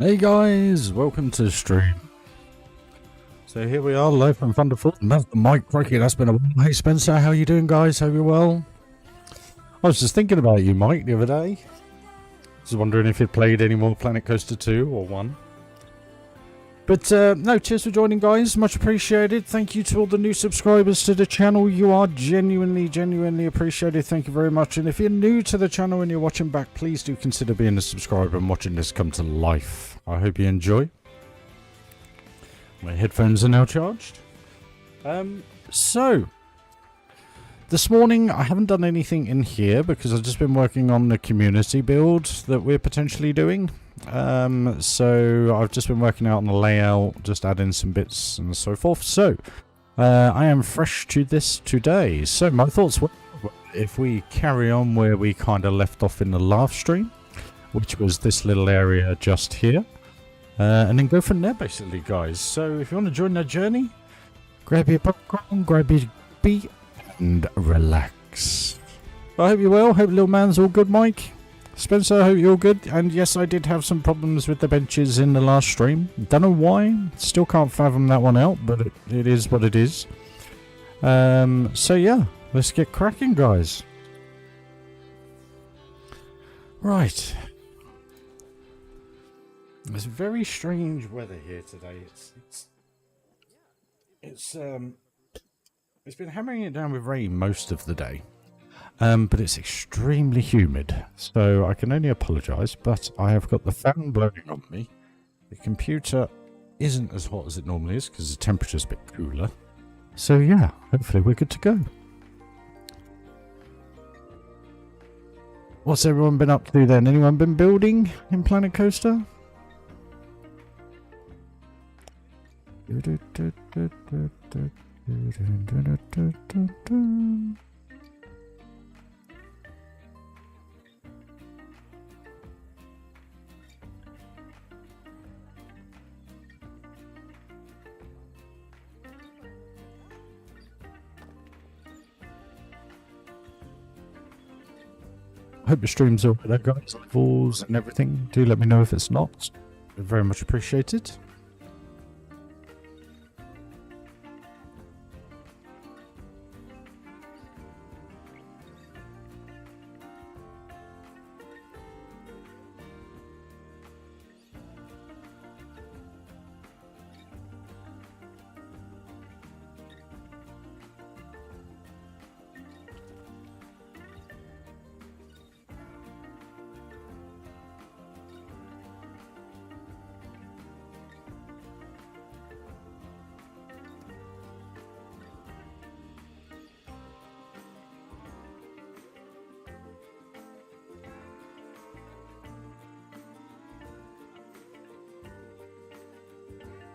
Hey guys, welcome to the stream. So here we are, live from Thunderful. And that's the mic, crikey, that's been a while. Hey Spencer, how you doing guys? Hope you're well. I was just thinking about you, Mike, the other day. Just wondering if you'd played any more Planet Coaster 2 or 1. But no, cheers for joining guys, much appreciated. Thank you to all the new subscribers to the channel. You are genuinely appreciated. Thank you very much. And if you're new to the channel and you're watching back, please do consider being a subscriber and watching this come to life. I hope you enjoy. My headphones are now charged. So this morning I haven't done anything in here because I've just been working on the community build that we're potentially doing. So I've just been working out on the layout, just adding some bits and so forth. So I am fresh to this today. So my thoughts were, if we carry on where we kind of left off in the last stream, which was this little area just here, and then go from there basically guys. So if you want to join that journey, grab your popcorn, grab your beat and relax. I hope you're well. Hope little man's all good, Mike. Spencer, I hope you're all good. And yes, I did have some problems with the benches in the last stream. Don't know why. Still can't fathom that one out, but it is what it is. So yeah, let's get cracking, guys. Right. It's very strange weather here today. It's been hammering it down with rain most of the day. But it's extremely humid, so I can only apologise, but I have got the fan blowing on me. The computer isn't as hot as it normally is because the temperature's a bit cooler. So yeah, hopefully we're good to go. What's everyone been up to then? Anyone been building in Planet Coaster? I hope the stream's over there, guys. Levels and everything. Do let me know if it's not. Very much appreciated.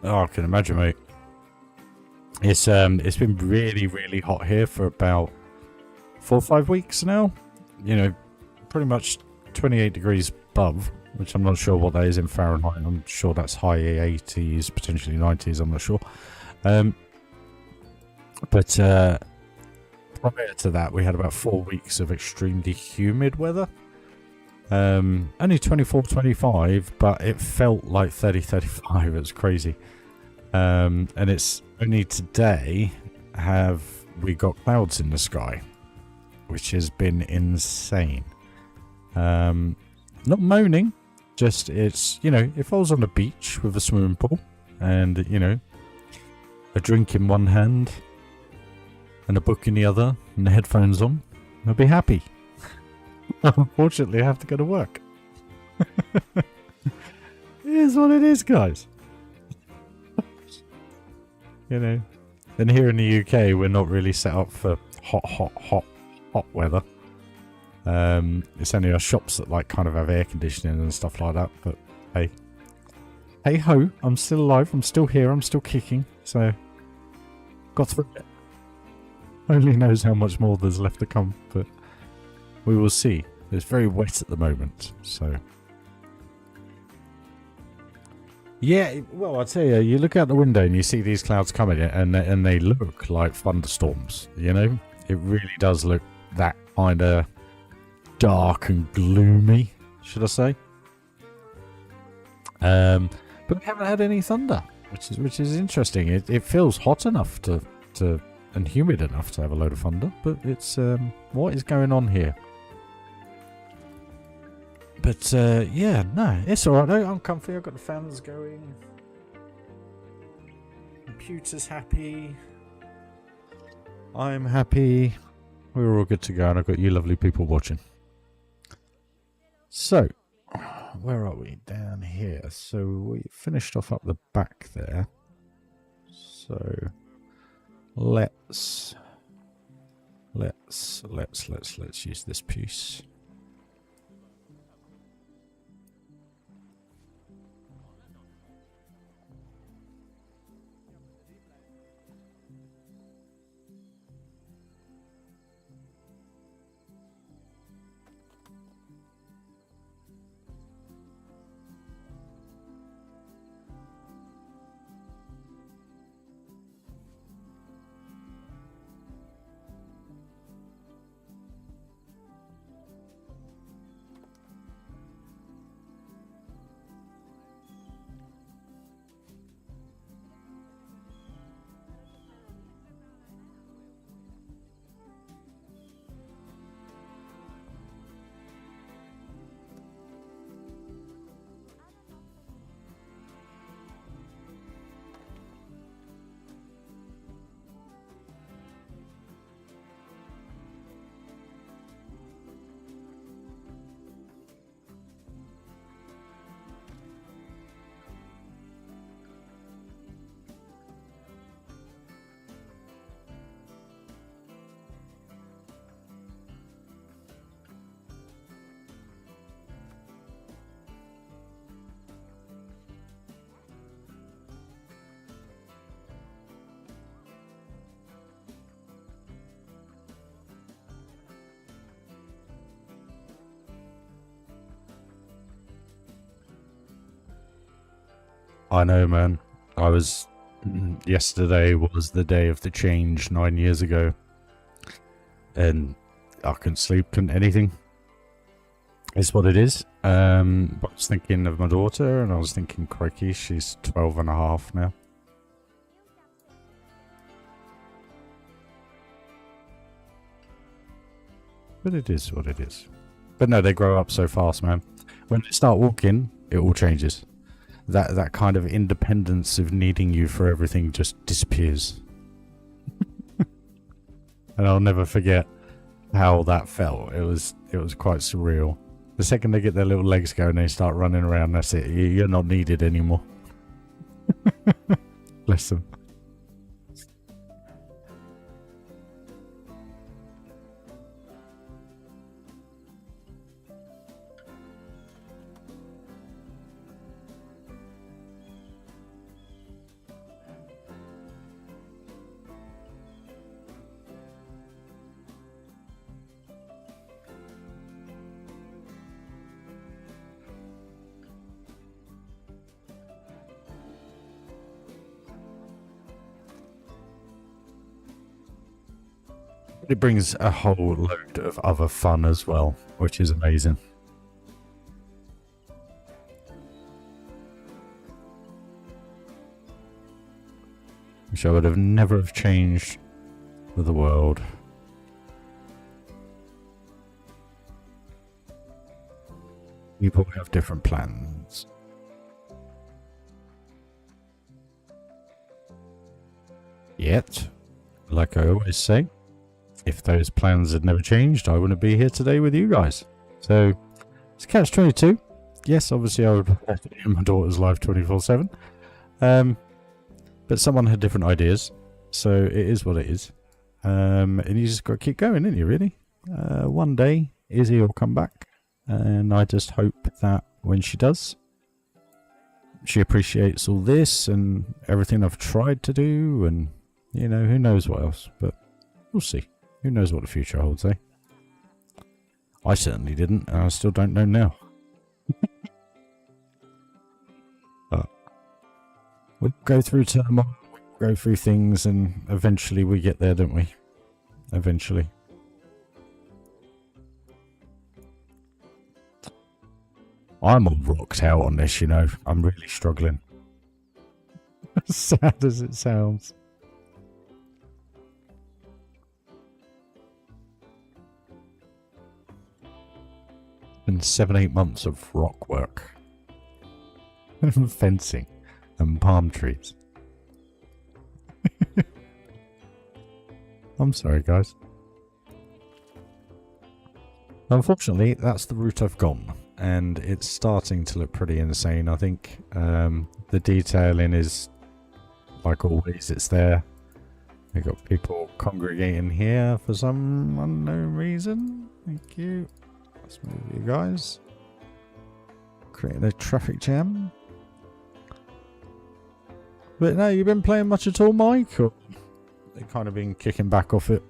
Oh, I can imagine, mate. It's been really hot here for about 4 or 5 weeks now. You know, pretty much 28 degrees above, which I'm not sure what that is in Fahrenheit. I'm sure that's high 80s, potentially 90s. I'm not sure. But prior to that, we had about 4 weeks of extremely humid weather. Only 24, 25, but it felt like 30, 35. It's crazy. And it's only today have we got clouds in the sky, which has been insane. Not moaning, just it's, you know, if I was on a beach with a swimming pool and, you know, a drink in one hand and a book in the other and the headphones on, I'd be happy. Unfortunately, I have to go to work. It is what it is, guys. You know, and here in the UK, we're not really set up for hot weather. It's only our shops that like kind of have air conditioning and stuff like that. But hey ho, I'm still alive. I'm still here. I'm still kicking. So got through it. Only knows how much more there's left to come, but we will see. It's very wet at the moment, so yeah. Well, I tell you, you look out the window and you see these clouds coming, and they look like thunderstorms. You know, it really does look that kind of dark and gloomy, should I say? But we haven't had any thunder, which is interesting. It feels hot enough to and humid enough to have a load of thunder, but it's what is going on here? But yeah, no, it's alright. I'm comfy. I've got the fans going. Computer's happy. I'm happy. We're all good to go, and I've got you lovely people watching. So, where are we? Down here. So we finished off up the back there. So let's use this piece. I know, man. Yesterday was the day of the change 9 years ago. And I couldn't sleep, couldn't anything. It's what it is. I was thinking of my daughter, and I was thinking, crikey, she's 12 and a half now. But it is what it is. But no, they grow up so fast, man. When they start walking, it all changes. That kind of independence of needing you for everything just disappears. And I'll never forget how that felt. It was quite surreal. The second they get their little legs going, they start running around. That's it. You're not needed anymore. Bless them. It brings a whole load of other fun as well, which is amazing. Which I would have never have changed for the world. People have different plans. Yet, like I always say, if those plans had never changed, I wouldn't be here today with you guys. So, it's Catch-22. Yes, obviously I would prefer to be in my daughter's life 24/7. But someone had different ideas, so it is what it is. And you just got to keep going, ain't you, really? One day, Izzy will come back, and I just hope that when she does, she appreciates all this and everything I've tried to do, and, you know, who knows what else, but we'll see. Who knows what the future holds, eh? I certainly didn't, and I still don't know now. We'll go through turmoil, we'll go through things, and eventually we get there, don't we? Eventually. I'm all rocked out on this, you know. I'm really struggling. As sad as it sounds. Been 7-8 months of rock work. And fencing. And palm trees. I'm sorry, guys. Unfortunately, that's the route I've gone. And it's starting to look pretty insane, I think. The detailing is, like always, it's there. We've got people congregating here for some unknown reason. Thank you. Let's move you guys. Creating a traffic jam. But no, you've been playing much at all, Mike? Or they've kind of been kicking back off it?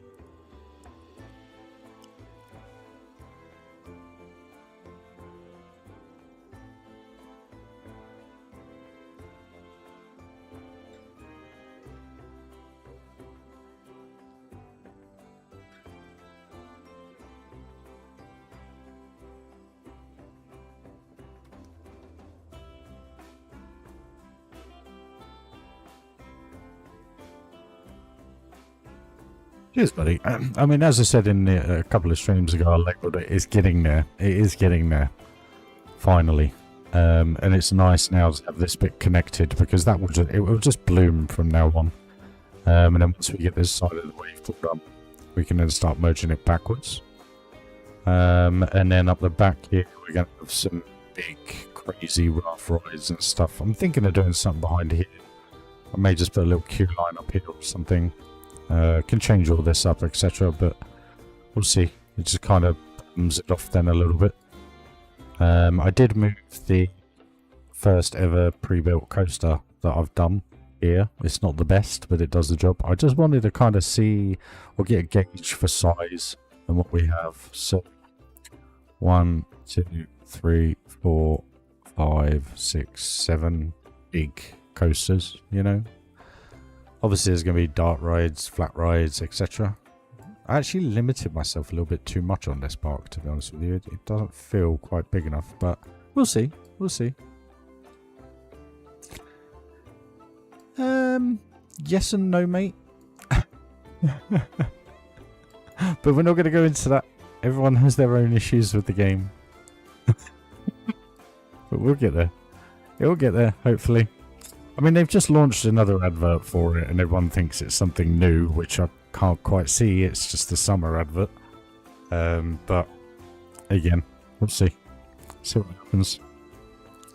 Cheers, buddy. I mean, as I said in a couple of streams ago, I labelled it. It's getting there. It is getting there. Finally. And it's nice now to have this bit connected because that will just bloom from now on. And then once we get this side of the wave done, we can then start merging it backwards. And then up the back here, we're going to have some big, crazy rough rides and stuff. I'm thinking of doing something behind here. I may just put a little queue line up here or something. Can change all this up, etc. But we'll see. It just kind of bums it off then a little bit. I did move the first ever pre-built coaster that I've done here. It's not the best, but it does the job. I just wanted to kind of see or get a gauge for size and what we have. So 1, 2, 3, 4, 5, 6, 7 big coasters, you know. Obviously there's going to be dart rides, flat rides, etc. I actually limited myself a little bit too much on this park, to be honest with you. It doesn't feel quite big enough, but we'll see. We'll see. Yes and no, mate. But we're not going to go into that. Everyone has their own issues with the game. But we'll get there. It will get there, hopefully. I mean, they've just launched another advert for it, and everyone thinks it's something new, which I can't quite see. It's just a summer advert. But, again, we'll see. See what happens.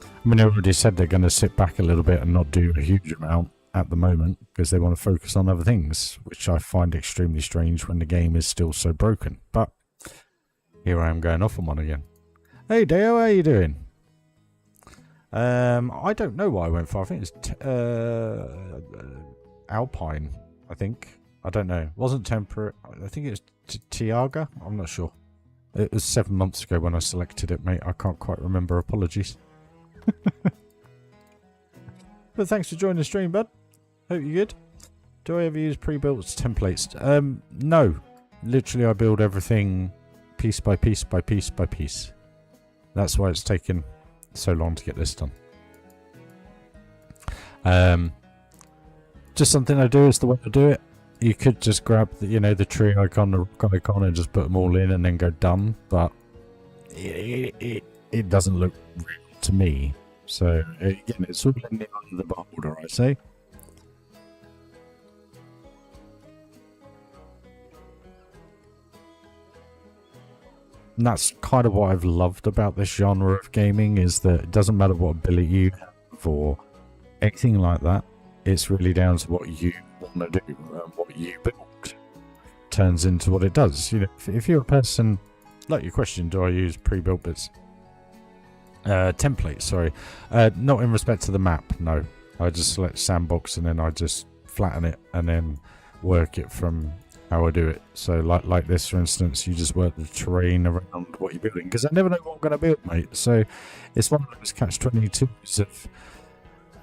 I mean, they already said they're going to sit back a little bit and not do a huge amount at the moment, because they want to focus on other things, which I find extremely strange when the game is still so broken. But, here I am going off on one again. Hey, Dale, how you doing? I don't know why I went for. I think it's Alpine. I think. I don't know. It wasn't temperate. I think it's Tiaga. I'm not sure. It was 7 months ago when I selected it, mate. I can't quite remember. Apologies. But thanks for joining the stream, bud. Hope you're good. Do I ever use pre-built templates? No. Literally, I build everything piece by piece by piece by piece. That's why it's taken so long to get this done. Just something I do is the way I do it. You could just grab the, you know, the tree icon, the rock icon, and just put them all in and then go done. But it doesn't look real to me. So again, it's all in the eye of the beholder, I say. And that's kind of what I've loved about this genre of gaming, is that it doesn't matter what ability you have or anything like that. It's really down to what you want to do and what you build turns into what it does. You know, if you're a person, like your question, do I use pre-built bits? Templates, sorry. Not in respect to the map, no. I just select sandbox and then I just flatten it and then work it from how I do it. So like this, for instance, you just work the terrain around what you're building, because I never know what I'm going to build, mate. So it's one of those catch-22s of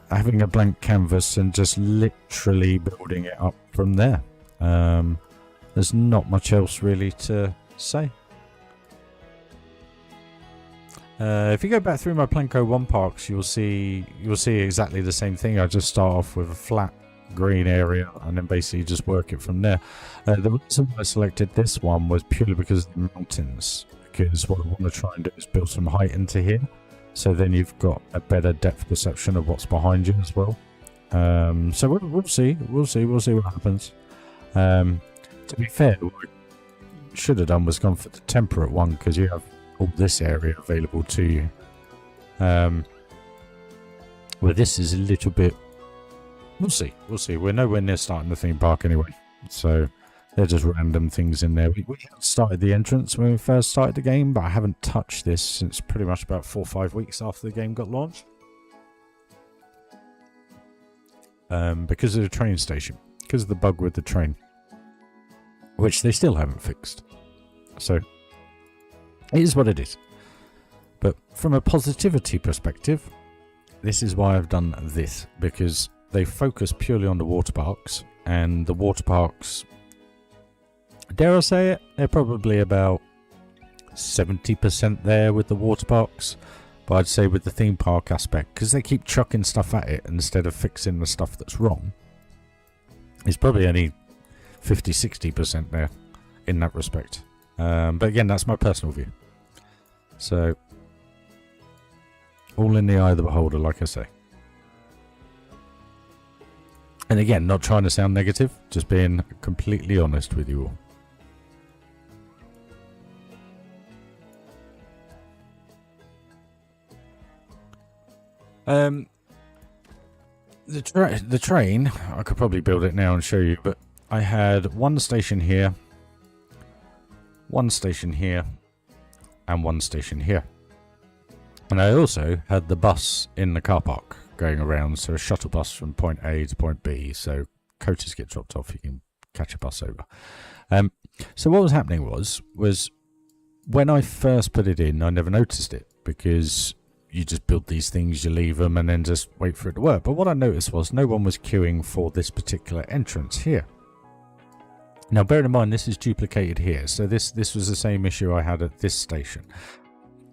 having a blank canvas and just literally building it up from there. There's not much else really to say. If you go back through my Planko 1 parks, you'll see exactly the same thing. I just start off with a flat green area and then basically just work it from there. The reason I selected this one was purely because of the mountains, because what I want to try and do is build some height into here, so then you've got a better depth perception of what's behind you as well. So we'll see what happens. To be fair, what I should have done was gone for the temperate one, because you have all this area available to you. Well, this is a little bit... We'll see. We're nowhere near starting the theme park anyway, so they're just random things in there. We started the entrance when we first started the game, but I haven't touched this since pretty much about 4 or 5 weeks after the game got launched. Because of the train station, because of the bug with the train, which they still haven't fixed. So it is what it is. But from a positivity perspective, this is why I've done this, because they focus purely on the water parks, and the water parks, dare I say it, they're probably about 70% there with the water parks. But I'd say with the theme park aspect, because they keep chucking stuff at it instead of fixing the stuff that's wrong, it's probably only 50-60% there in that respect. But again, that's my personal view. So, all in the eye of the beholder, like I say. And again, not trying to sound negative, just being completely honest with you all. The train, I could probably build it now and show you, but I had one station here, one station here, and one station here. And I also had the bus in the car park going around, so a shuttle bus from point A to point B, so coaches get dropped off, you can catch a bus over. So what was happening was when I first put it in, I never noticed it, because you just build these things, you leave them, and then just wait for it to work. But what I noticed was no one was queuing for this particular entrance here. Now, bear in mind, this is duplicated here. So this was the same issue I had at this station.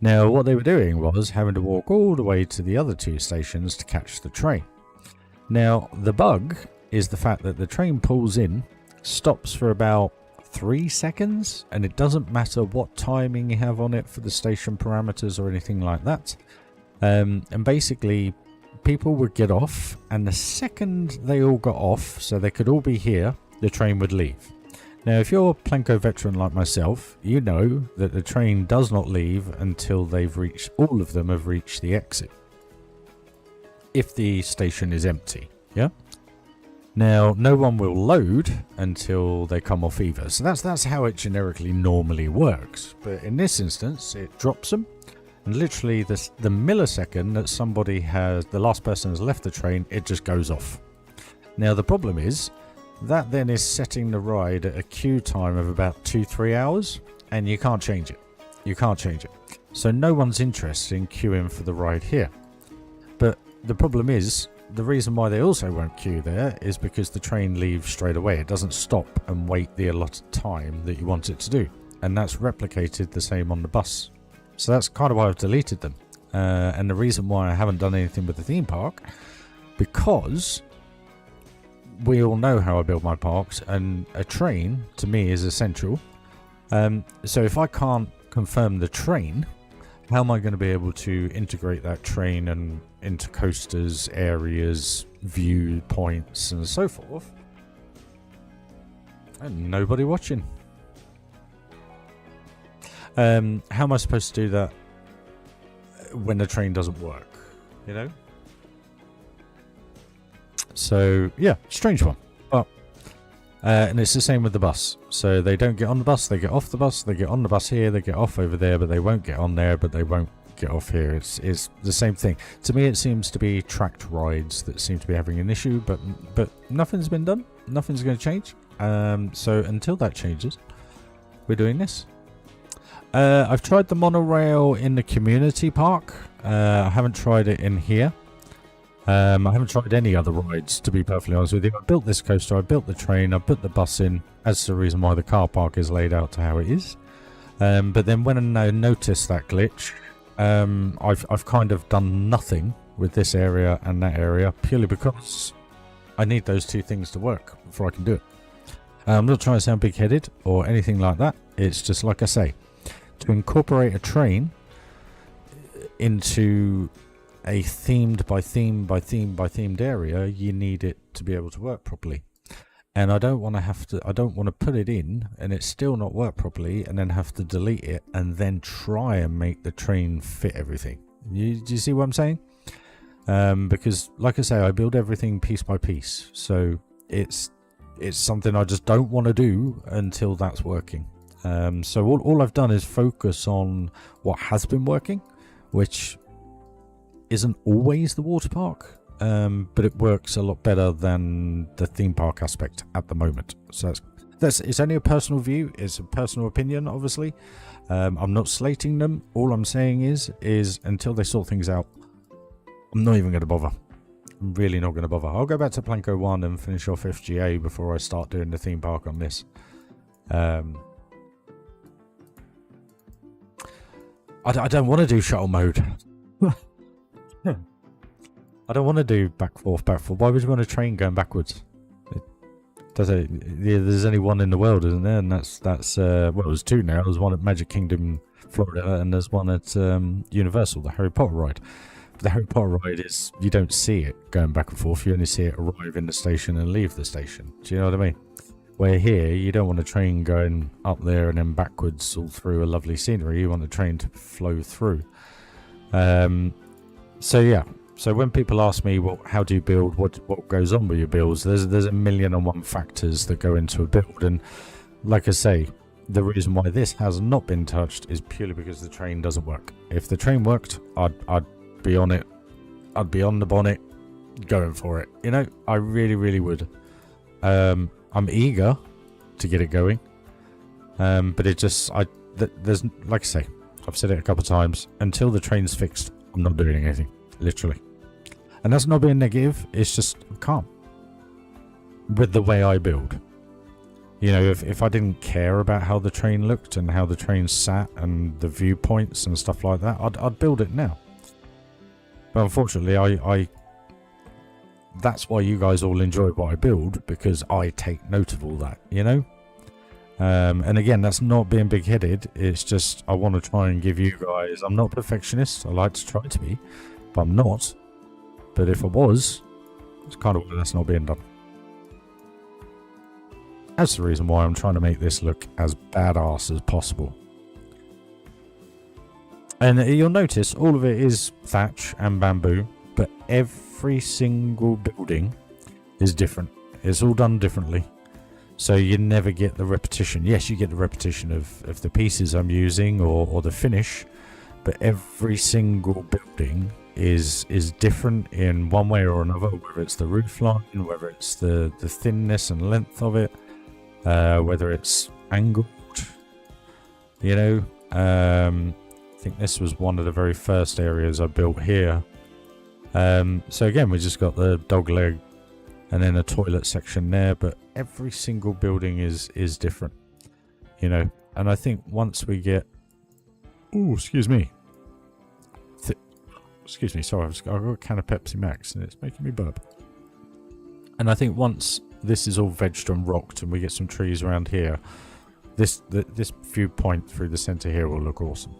Now, what they were doing was having to walk all the way to the other 2 stations to catch the train. Now, the bug is the fact that the train pulls in, stops for about 3 seconds, and it doesn't matter what timing you have on it for the station parameters or anything like that. And basically, people would get off, and the second they all got off, so they could all be here, the train would leave. Now, if you're a Planko veteran like myself, you know that the train does not leave until all of them have reached the exit, if the station is empty. Yeah. Now, no one will load until they come off either. So that's how it generically normally works. But in this instance, it drops them. And literally the millisecond that somebody the last person has left the train, it just goes off. Now, the problem is that then is setting the ride at a queue time of about 2-3 hours. And you can't change it. You can't change it. So no one's interested in queuing for the ride here. But the problem is, the reason why they also won't queue there is because the train leaves straight away. It doesn't stop and wait the allotted time that you want it to do. And that's replicated the same on the bus. So that's kind of why I've deleted them. And the reason why I haven't done anything with the theme park, because we all know how I build my parks, and a train to me is essential. So if I can't confirm the train, how am I going to be able to integrate that train and into coasters, areas, viewpoints, and so forth? And nobody watching. How am I supposed to do that when the train doesn't work? You know? So, yeah, strange one. But, and it's the same with the bus. So they don't get on the bus, they get off the bus, they get on the bus here, they get off over there, but they won't get on there, but they won't get off here. It's the same thing. To me, it seems to be tracked rides that seem to be having an issue, but nothing's been done. Nothing's going to change. So until that changes, we're doing this. I've tried the monorail in the community park. I haven't tried it in here. I haven't tried any other rides, to be perfectly honest with you. I built this coaster, I built the train, I put the bus in. That's the reason why the car park is laid out to how it is. But then when I noticed that glitch, I've kind of done nothing with this area and that area purely because I need those two things to work before I can do it. I'm not trying to sound big-headed or anything like that. It's just like I say, to incorporate a train into a themed by themed area, you need it to be able to work properly. And I don't want to put it in and it's still not work properly and then have to delete it and then try and make the train fit everything. Do you see what I'm saying? Because like I say, I build everything piece by piece. So it's something I just don't want to do until that's working. So all I've done is focus on what has been working, which isn't always the water park. But it works a lot better than the theme park aspect at the moment. So it's only a personal view. It's a personal opinion, obviously. I'm not slating them. All I'm saying is until they sort things out, I'm not even going to bother. I'm really not going to bother. I'll go back to Planko 1 and finish off FGA before I start doing the theme park on this. I don't want to do shuttle mode. I don't want to do back forth. Why would you want a train going backwards? There's only one in the world, isn't there? And that's well, there's two now. There's one at Magic Kingdom, Florida, and there's one at Universal, the Harry Potter ride. But the Harry Potter ride is, you don't see it going back and forth. You only see it arrive in the station and leave the station. Do you know what I mean? Where here, you don't want a train going up there and then backwards all through a lovely scenery. You want the train to flow through. So yeah. So when people ask me, well, how do you build? What goes on with your builds? There's a million and one factors that go into a build, and like I say, the reason why this has not been touched is purely because the train doesn't work. If the train worked, I'd be on it. I'd be on the bonnet, going for it. You know, I really would. I'm eager to get it going, but it just there's, like I say, I've said it a couple of times. Until the train's fixed, I'm not doing anything. Literally. And that's not being negative, it's just calm with the way I build. You know, if I didn't care about how the train looked and how the train sat and the viewpoints and stuff like that, I'd build it now. But unfortunately, I that's why you guys all enjoy what I build, because I take note of all that, you know? And again, that's not being big-headed, it's just I want to try and give you guys, I'm not a perfectionist, I like to try to be, but I'm not. But if I was, it's kind of why that's not being done. That's the reason why I'm trying to make this look as badass as possible. And you'll notice all of it is thatch and bamboo, but every single building is different. It's all done differently. So you never get the repetition. Yes, you get the repetition of the pieces I'm using or the finish, but every single building is different in one way or another, whether it's the roof line, whether it's the thinness and length of it, whether it's angled, you know. I think this was one of the very first areas I built here. So again, we just got the dog leg and then a toilet section there, but every single building is different, you know. And I think once we get, excuse me, sorry, I've got a can of Pepsi Max and it's making me burp. And I think once this is all vegged and rocked and we get some trees around here, this viewpoint through the center here will look awesome.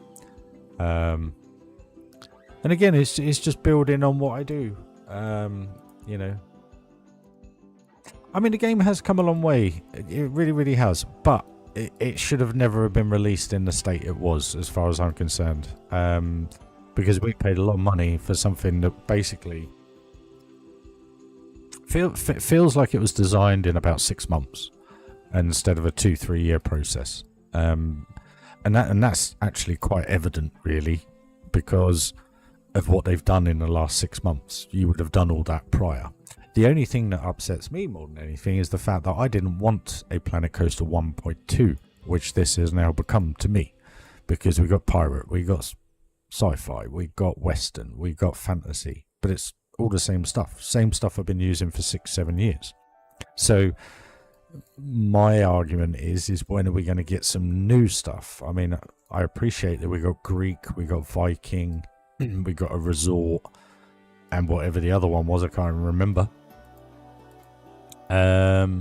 And again, it's just building on what I do. You know, I mean, the game has come a long way. It really has, but it should have never been released in the state it was, as far as I'm concerned. Because we paid a lot of money for something that basically feels like it was designed in about 6 months instead of a 2-3 year process. And that's actually quite evident, really, because of what they've done in the last 6 months. You would have done all that prior. The only thing that upsets me more than anything is the fact that I didn't want a Planet Coaster 1.2, which this has now become to me, because we got pirate, we got sci-fi, we got western, we got fantasy, but it's all the same stuff I've been using for 6-7 years. So my argument is when are we going to get some new stuff? I mean, I appreciate that we got Greek, we got Viking, we got a resort, and whatever the other one was, I can't remember. But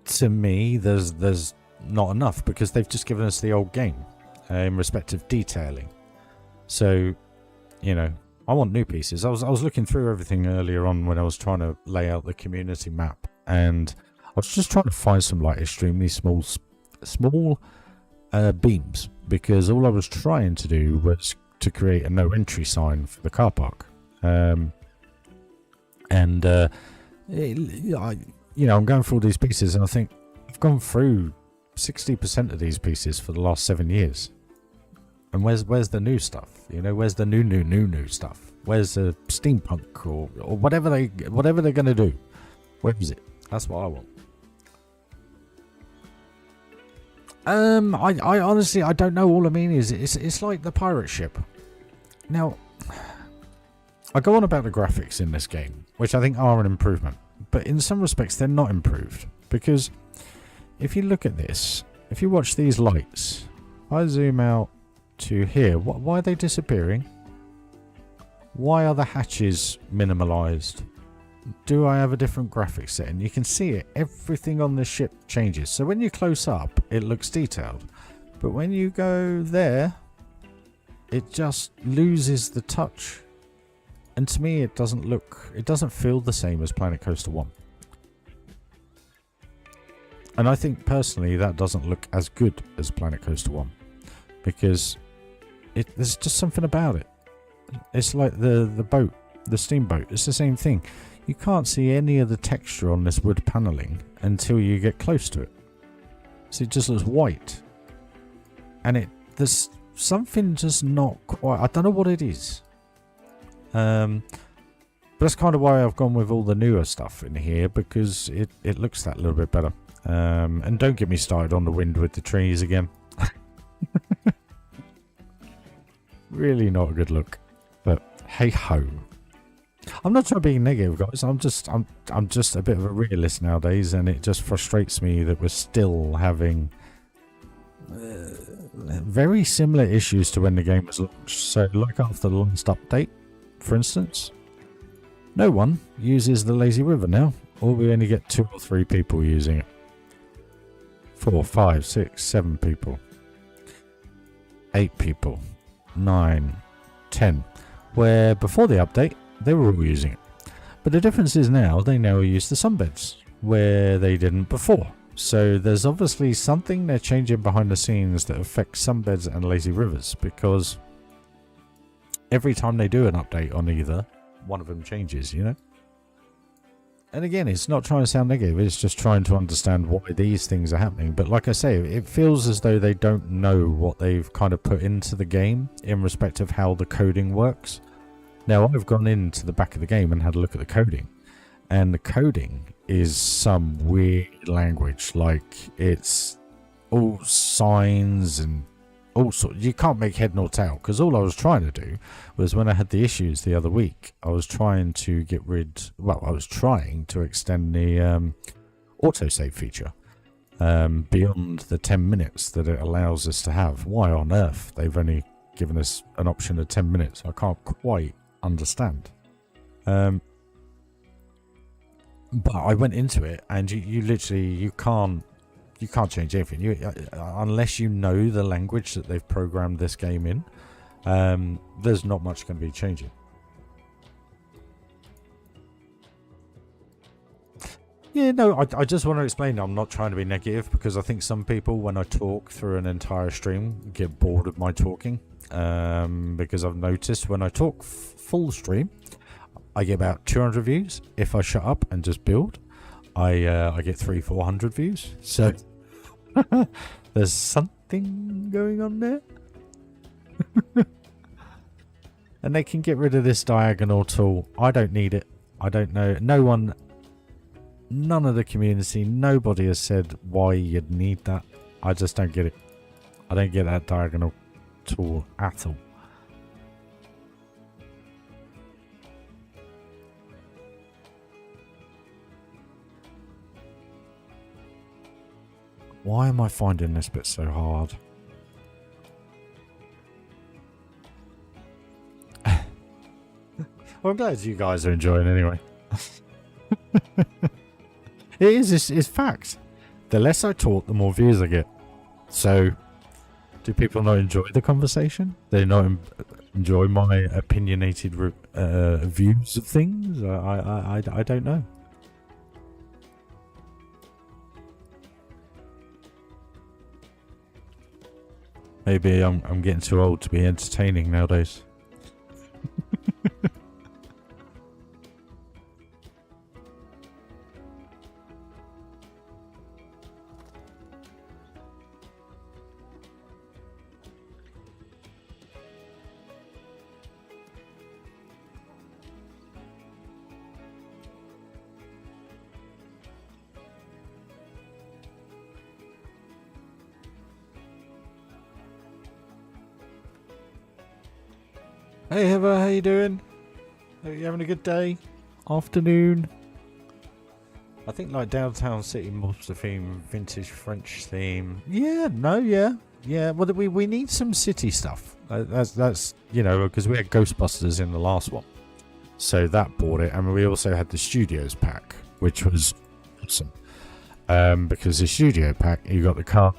to me, there's not enough, because they've just given us the old game in respect of detailing. So, you know, I want new pieces. I was looking through everything earlier on when I was trying to lay out the community map, and I was just trying to find some like extremely small beams, because all I was trying to do was to create a no entry sign for the car park. I'm going through all these pieces, and I think I've gone through 60% of these pieces for the last 7 years. And where's the new stuff? You know, where's the new stuff? Where's the steampunk or whatever they're gonna do? Where is it? That's what I want. I honestly, I don't know. All I mean is it's like the pirate ship. Now, I go on about the graphics in this game, which I think are an improvement, but in some respects they're not improved, because if you look at this, if you watch these lights, if I zoom out to here, why are they disappearing? Why are the hatches minimalized? Do I have a different graphics setting? You can see it, everything on the ship changes. So when you're close up, it looks detailed, but when you go there, it just loses the touch. And to me, it doesn't feel the same as Planet Coaster 1. And I think personally that doesn't look as good as Planet Coaster 1, because there's just something about it. It's like the boat, the steamboat. It's the same thing. You can't see any of the texture on this wood paneling until you get close to it. So it just looks white. And there's something just not quite, I don't know what it is. But that's kind of why I've gone with all the newer stuff in here, because it looks that little bit better. And don't get me started on the wind with the trees again. Really not a good look, but hey ho. I'm not trying to be negative, guys. I'm just a bit of a realist nowadays, and it just frustrates me that we're still having very similar issues to when the game was launched. So, like after the last update, for instance, no one uses the lazy river now, or we only get 2 or 3 people using it. 4, 5, 6, 7 people, 8 people, 9, 10, where before the update they were all using it. But the difference is now they use the sunbeds where they didn't before. So there's obviously something they're changing behind the scenes that affects sunbeds and lazy rivers, because every time they do an update on either, one of them changes, you know? And again, it's not trying to sound negative, it's just trying to understand why these things are happening. But like I say, it feels as though they don't know what they've kind of put into the game in respect of how the coding works. Now, I've gone into the back of the game and had a look at the coding, and the coding is some weird language. Like, it's all signs and all sorts. You can't make head nor tail, because all I was trying to do was, when I had the issues the other week, I was trying to I was trying to extend the autosave feature beyond the 10 minutes that it allows us to have. Why on earth they've only given us an option of 10 minutes, I can't quite understand. But I went into it, and you literally can't change anything unless you know the language that they've programmed this game in. There's not much going to be changing. Yeah, no, I just want to explain, I'm not trying to be negative, because I think some people, when I talk through an entire stream, get bored of my talking. Because I've noticed when I talk full stream, I get about 200 views. If I shut up and just build, I get 300-400 views. So there's something going on there. And they can get rid of this diagonal tool. I don't need it. I don't know. None of the community, nobody has said why you'd need that. I just don't get it. I don't get that diagonal tool at all. Why am I finding this bit so hard? Well, I'm glad you guys are enjoying anyway. It's fact. The less I talk, the more views I get. So, do people not enjoy the conversation? They not enjoy my opinionated views of things? I don't know. Maybe I'm getting too old to be entertaining nowadays. Hey Heather, how you doing? Hope you're having a good day? Afternoon? I think like downtown city mobster theme, vintage French theme. Yeah, no, yeah. Yeah, well we need some city stuff. That's you know, because we had Ghostbusters in the last one. So that bought it, and we also had the Studios pack, which was awesome. Because the Studio pack, you got the car,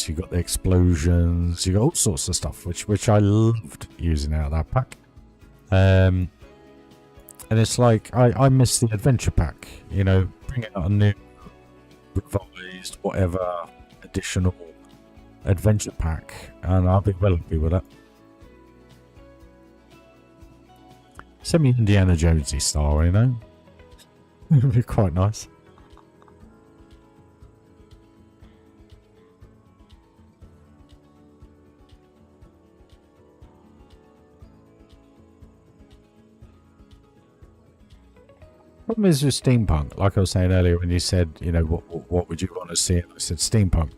you got the explosions, you got all sorts of stuff, which I loved using out of that pack. And it's like I miss the adventure pack, you know, bringing out a new revised whatever additional adventure pack, and I'll be well happy with that. Semi Indiana Jonesy style, you know. It'd be quite nice. Problem is with steampunk, like I was saying earlier when you said, you know, what would you want to see? And I said steampunk.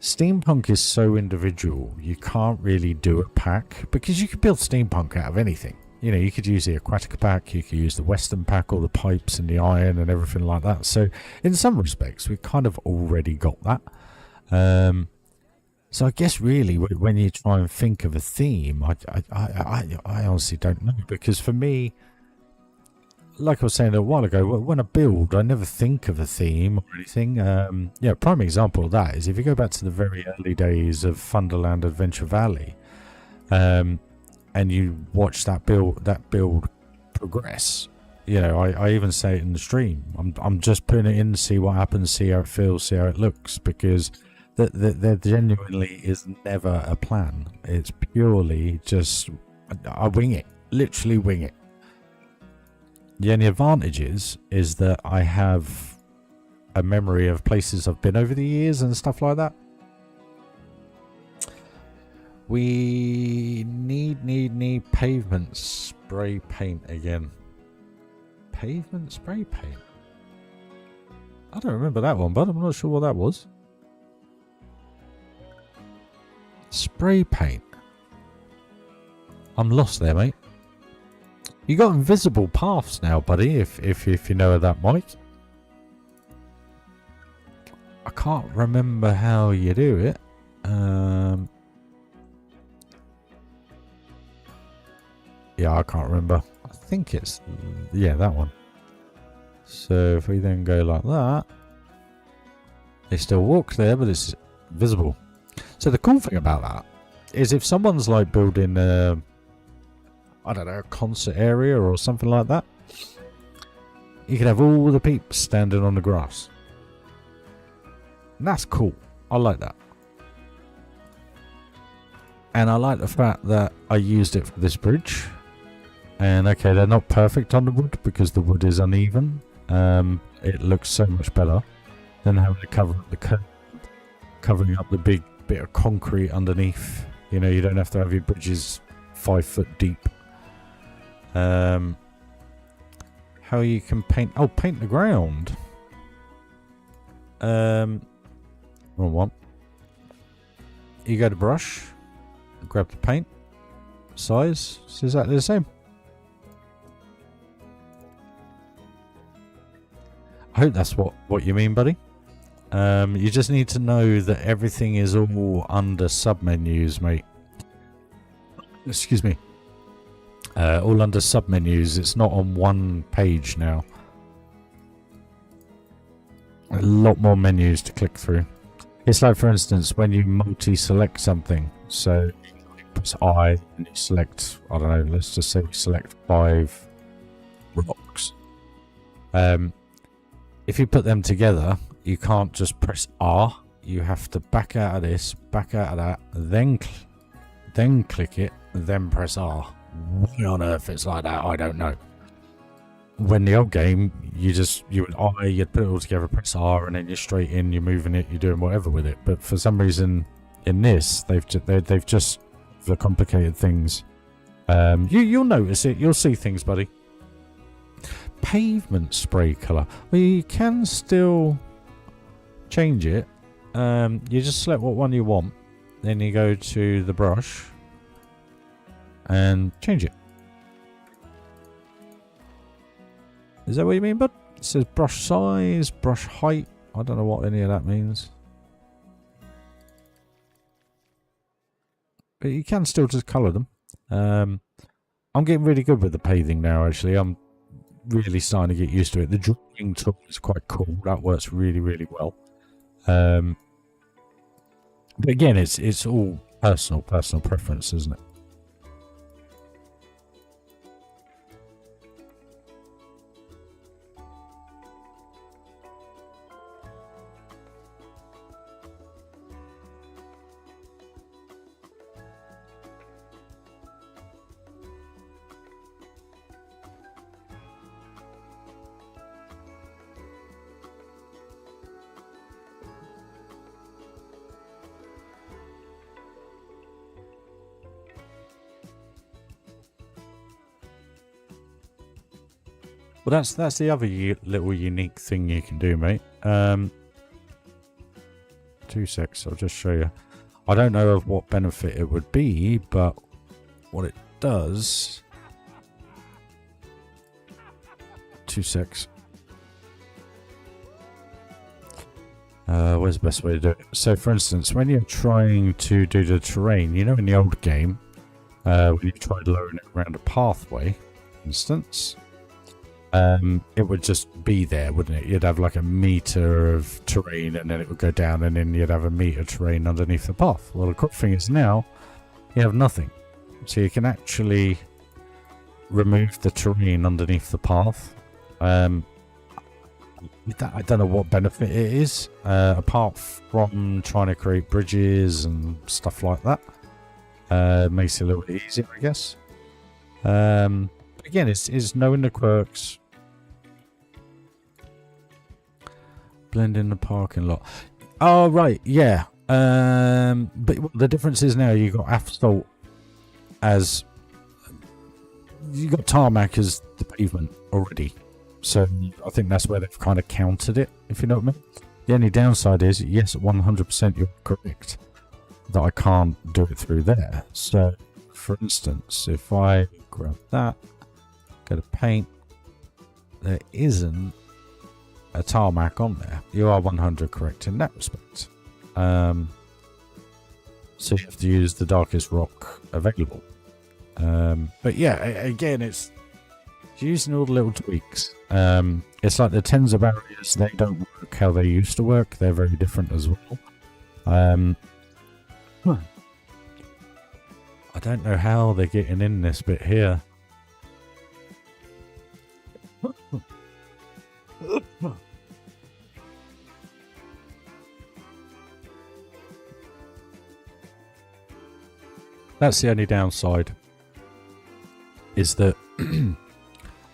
Steampunk is so individual, you can't really do a pack, because you could build steampunk out of anything. You know, you could use the aquatic pack, you could use the western pack, all the pipes and the iron and everything like that. So in some respects, we kind of already got that. So I guess really when you try and think of a theme, I honestly don't know, because for me, like I was saying a while ago, when I build, I never think of a theme or anything. Yeah, prime example of that is if you go back to the very early days of Thunderland Adventure Valley, and you watch that build progress. You know, I even say it in the stream. I'm just putting it in to see what happens, see how it feels, see how it looks, because there genuinely is never a plan. It's purely just I wing it, literally wing it. The only advantage is that I have a memory of places I've been over the years and stuff like that. We need pavement spray paint again. Pavement spray paint? I don't remember that one, but I'm not sure what that was. Spray paint. I'm lost there, mate. You got invisible paths now, buddy, if you know that, Mike. I can't remember how you do it. Yeah, I can't remember. I think it's... yeah, that one. So if we then go like that, they still walk there, but it's visible. So the cool thing about that is if someone's like building I don't know, a concert area or something like that, you can have all the peeps standing on the grass. And that's cool. I like that. And I like the fact that I used it for this bridge. And okay, they're not perfect on the wood because the wood is uneven. It looks so much better than having to cover up the curb, covering up the big bit of concrete underneath. You know, you don't have to have your bridges 5 foot deep. How you can paint... oh, paint the ground. Wrong one. You go to brush, grab the paint, size, it's exactly the same. I hope that's what you mean, buddy. You just need to know that everything is all under submenus, mate. Excuse me. All under submenus. It's not on one page now. A lot more menus to click through. It's like, for instance, when you multi-select something. So you press I and you select, I don't know, let's just say we select 5 rocks. If you put them together, you can't just press R. You have to back out of this, back out of that, then click it, then press R. Why on earth it's like that, I don't know. When the old game, you'd put it all together, press R, and then you're straight in, you're moving it, you're doing whatever with it. But for some reason, in this, they've just the complicated things. You'll notice it. You'll see things, buddy. Pavement spray color. Well, you can still change it. You just select what one you want, then you go to the brush and change it. Is that what you mean, bud? It says brush size, brush height. I don't know what any of that means. But you can still just colour them. I'm getting really good with the paving now, actually. I'm really starting to get used to it. The drawing tool is quite cool. That works really, really well. But again, it's all personal preference, isn't it? Well, that's the other little unique thing you can do, mate. 2 secs, I'll just show you. I don't know of what benefit it would be, but what it does... 2 secs. Where's the best way to do it? So, for instance, when you're trying to do the terrain, you know, in the old game, when you tried lowering it around a pathway, for instance... it would just be there, wouldn't it? You'd have like a meter of terrain and then it would go down and then you'd have a meter of terrain underneath the path. Well, the cool thing is now you have nothing. So you can actually remove the terrain underneath the path. I don't know what benefit it is, apart from trying to create bridges and stuff like that. Makes it a little bit easier, I guess. Again, it's knowing the quirks. Blend in the parking lot. Oh, right, yeah. But the difference is now you got asphalt as... You got tarmac as the pavement already. So I think that's where they've kind of countered it, if you know what I mean. The only downside is, yes, 100% you're correct, that I can't do it through there. So, for instance, if I grab that, go to paint, there isn't a tarmac on there. You are 100 correct in that respect. So you have to use the darkest rock available. But yeah, again, it's using all the little tweaks. It's like the tensor barriers, they don't work how they used to work. They're very different as well. I don't know how they're getting in this bit here. That's the only downside, is that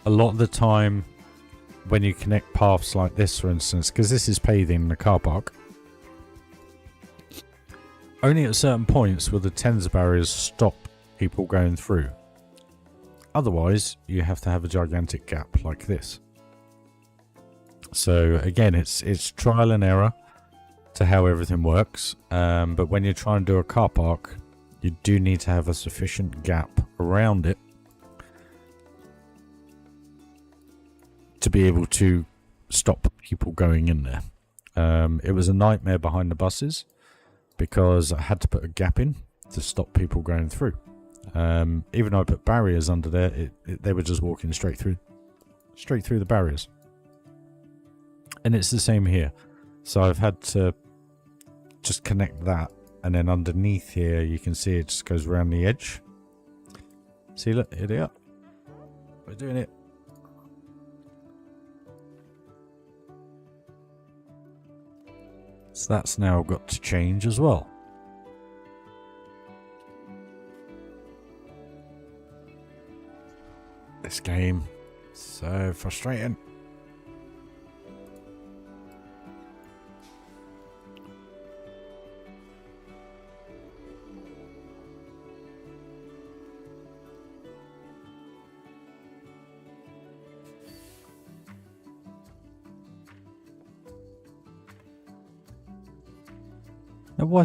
a lot of the time when you connect paths like this, for instance, because this is paving the car park, only at certain points will the tensor barriers stop people going through. Otherwise, you have to have a gigantic gap like this. So again, it's trial and error to how everything works. But when you're trying to do a car park, you do need to have a sufficient gap around it to be able to stop people going in there. It was a nightmare behind the buses because I had to put a gap in to stop people going through. Even though I put barriers under there, they were just walking straight through the barriers. And it's the same here. So I've had to just connect that, and then underneath here you can see it just goes around the edge. See, look, here they are. We're doing it. So that's now got to change as well. This game, so frustrating. Why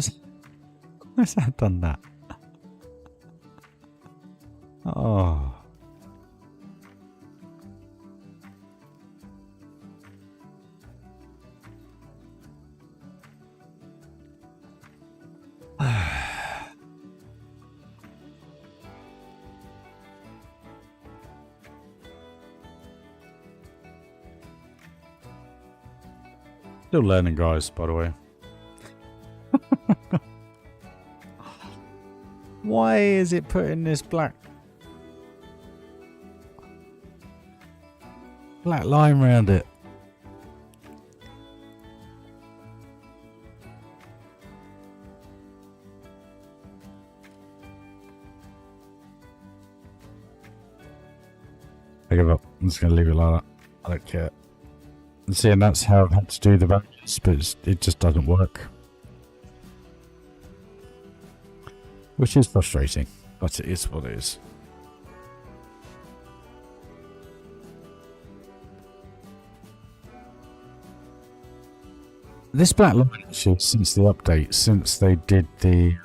has that done that? Oh. Still learning, guys, by the way. Why is it putting this black line around it? I give up. I'm just going to leave it like that. I don't care. And see, and that's how I've had to do the values, but it just doesn't work. Which is frustrating, but it is what it is. This black line actually, since the update, since they did the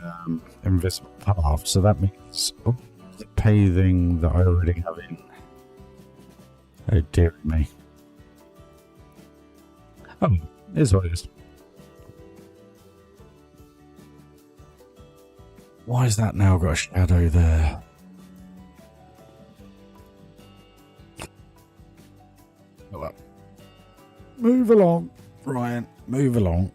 invisible path, so that means the paving that I already have in. Oh dear me. Oh, here's what it is. Why is that now got a shadow there? Oh well. Move along, Ryan. Move along.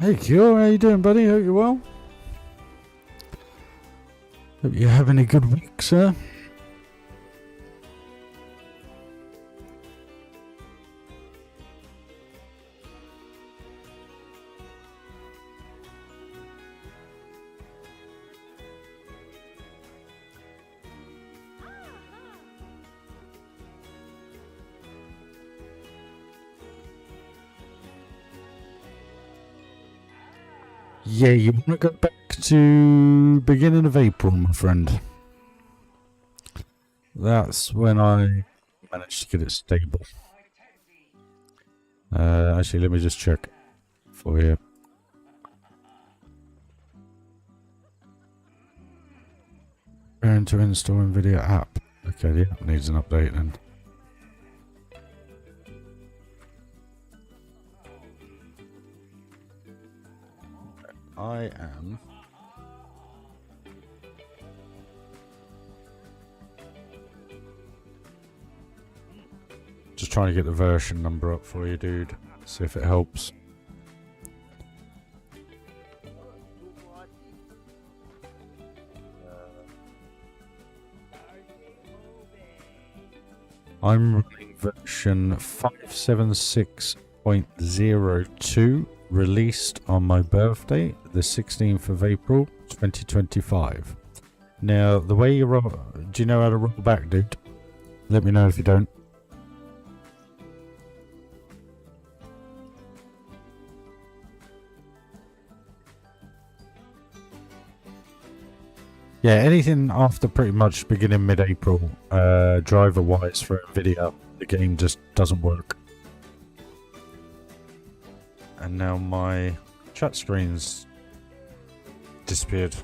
Hey Q, how you doing, buddy? Hope you're well. Hope you're having a good week, sir. Yeah, you want to go back to beginning of April, my friend. That's when I managed to get it stable. Actually, let me just check for you. Going to install NVIDIA app. Okay, the app needs an update then. I am just trying to get the version number up for you, dude. See if it helps. I'm running version 576.02, released on my birthday, the 16th of April, 2025. Now, the way you roll... Do you know how to roll back, dude? Let me know if you don't. Yeah, anything after pretty much beginning mid-April, driver-wise for NVIDIA, the game just doesn't work. And now my chat screen's disappeared.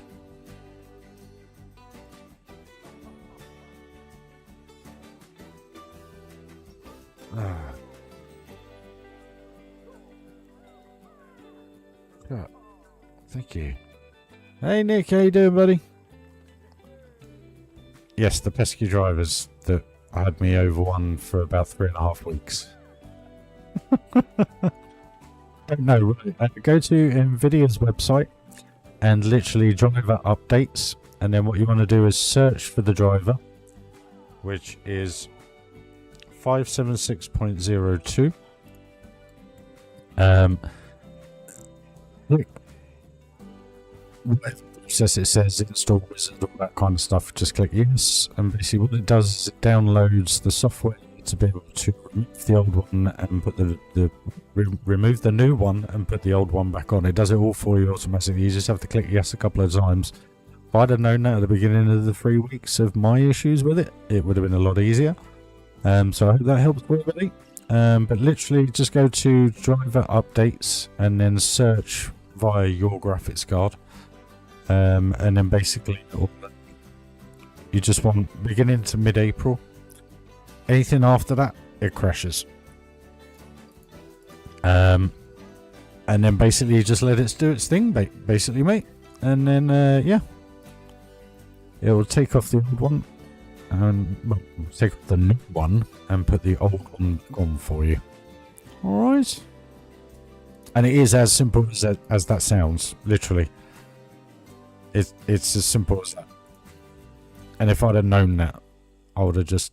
Yeah. Thank you. Hey Nick, how you doing, buddy? Yes, the pesky drivers that had me over one for about 3.5 weeks. No, go to NVIDIA's website and literally driver updates, and then what you want to do is search for the driver, which is 576.02. Look, whatever process it says, install wizard, all that kind of stuff, just click yes, and basically what it does is it downloads the software to be able to remove the old one and put remove the new one and put the old one back on. It does it all for you automatically. You just have to click yes a couple of times. If I'd have known that at the beginning of the 3 weeks of my issues with it, it would have been a lot easier. So I hope that helps everybody. But literally just go to driver updates and then search via your graphics card. And then basically you just want beginning to mid-April. Anything after that, it crashes. And then basically you just let it do its thing, basically, mate. And then, yeah. It will take off the old one. And, well, take off the new one and put the old one on for you. Alright. And it is as simple as that sounds, literally. It's as simple as that. And if I'd have known that, I would have just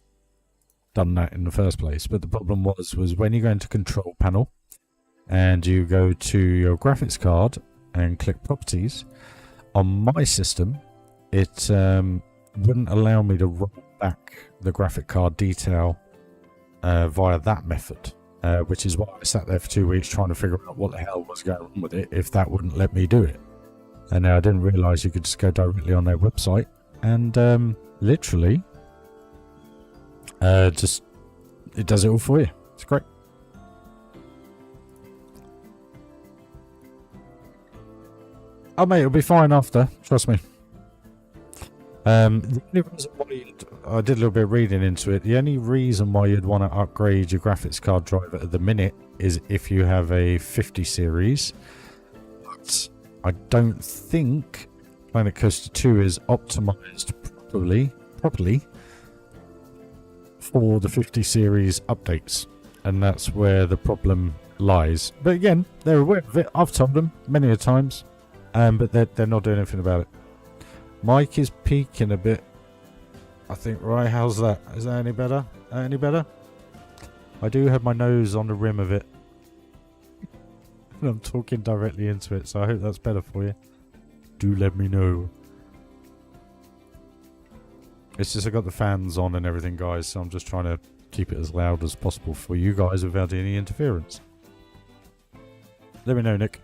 done that in the first place. But the problem was when you go into control panel and you go to your graphics card and click properties, on my system it wouldn't allow me to roll back the graphic card detail via that method, which is why I sat there for 2 weeks trying to figure out what the hell was going on with it if that wouldn't let me do it. And now I didn't realise you could just go directly on their website and literally just it does it all for you. It's great. Oh mate, it'll be fine after, trust me. The only reason why I did a little bit of reading into it. The only reason why you'd want to upgrade your graphics card driver at the minute is if you have a 50 series. But I don't think Planet Coaster 2 is optimized properly for the 50 series updates, and that's where the problem lies. But again, they're aware of it. I've told them many a times, but they're not doing anything about it. Mic is peaking a bit. I think, right, how's that? Is that any better? Any better? I do have my nose on the rim of it. And I'm talking directly into it, so I hope that's better for you. Do let me know. It's just I got the fans on and everything, guys, so I'm just trying to keep it as loud as possible for you guys without any interference. Let me know, Nick.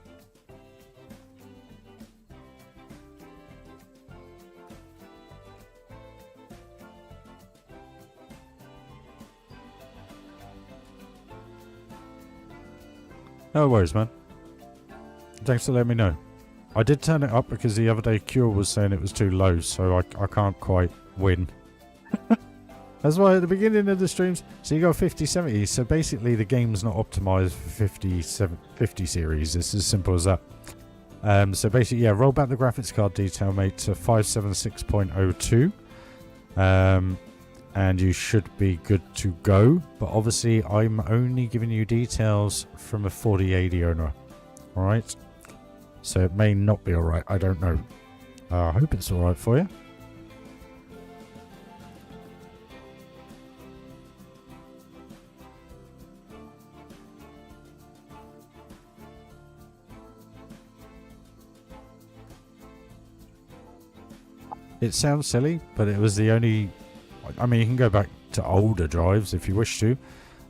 No worries, man. Thanks for letting me know. I did turn it up because the other day Cure was saying it was too low, so I can't quite win. That's why at the beginning of the streams, so you got 5070, so basically the game's not optimized for 50 series. It's as simple as that. So basically, yeah, roll back the graphics card detail, mate, to 576.02. And you should be good to go. But obviously, I'm only giving you details from a 4080 owner. Alright? So it may not be alright, I don't know. I hope it's alright for you. It sounds silly, but it was the only... I mean, you can go back to older drives if you wish to.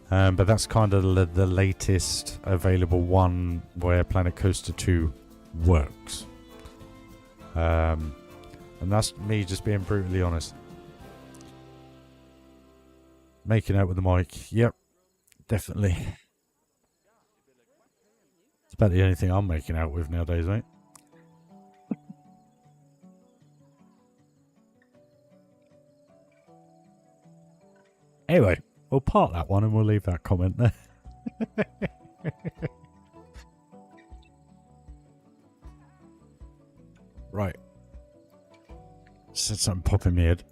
But that's kind of the latest available one where Planet Coaster 2 works. And that's me just being brutally honest. Making out with the mic. Yep, definitely. It's about the only thing I'm making out with nowadays, mate. Anyway, we'll park that one and we'll leave that comment there. Right. Said something pop in my head.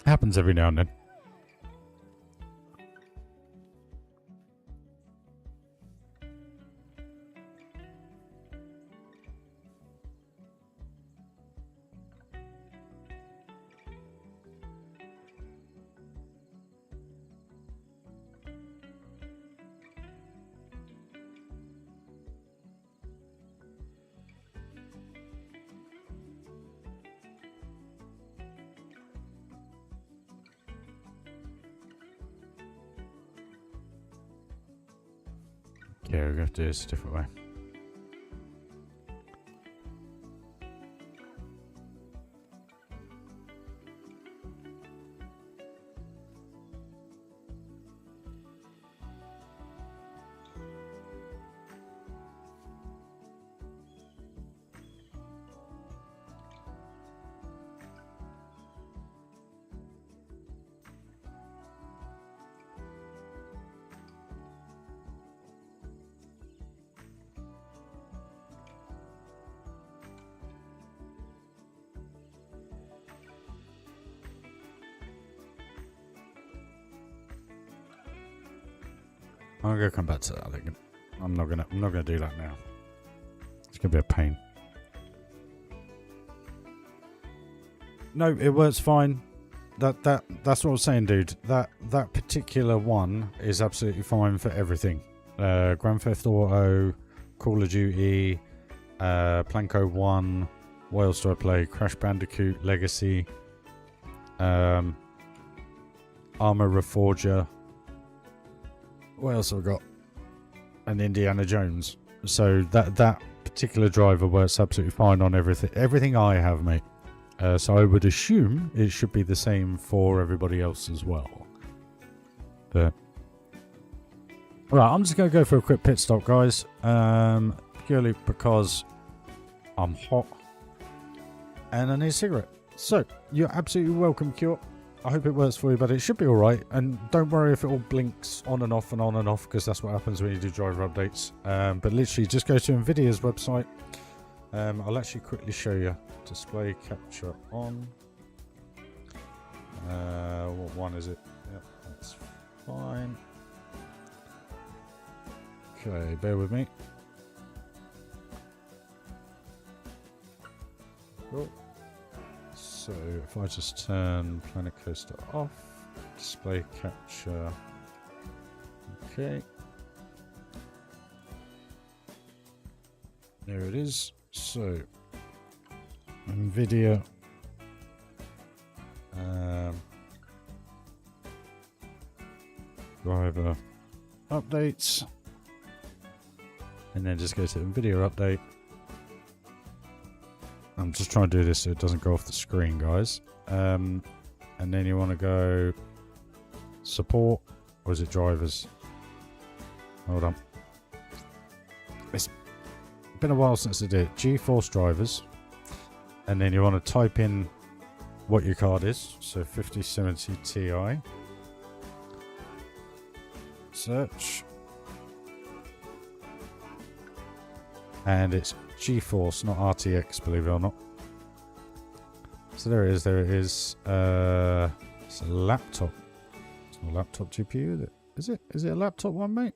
Happens every now and then. Yeah, we're going to have to do this a different way. I'm gonna come back to that. I think I'm not gonna do that now. It's gonna be a pain. No, it works fine. That's what I was saying, dude. That particular one is absolutely fine for everything. Grand Theft Auto, Call of Duty, Planko 1, what else do I play? Crash Bandicoot, Legacy, Armor Reforger. What else have I got? And Indiana Jones. So that particular driver works absolutely fine on everything. Everything I have, mate. So I would assume it should be the same for everybody else as well. But right, I'm just going to go for a quick pit stop, guys. Purely because I'm hot and I need a cigarette. So you're absolutely welcome, Cure. I hope it works for you, but it should be alright. And don't worry if it all blinks on and off, because that's what happens when you do driver updates. But literally, just go to NVIDIA's website. I'll actually quickly show you. Display capture on. What one is it? Yep, that's fine. Okay, bear with me. Cool. So if I just turn Planet Coaster off, display capture. Okay. There it is. So NVIDIA driver updates, and then just go to NVIDIA update. I'm just trying to do this so it doesn't go off the screen, guys. And then you want to go support, or is it drivers? Hold on. It's been a while since I did it. GeForce drivers, and then you want to type in what your card is. So 5070 Ti. Search. And it's GeForce, not RTX, believe it or not. So there it is, there it is. It's a laptop. It's not a laptop GPU, is it? Is it a laptop one, mate?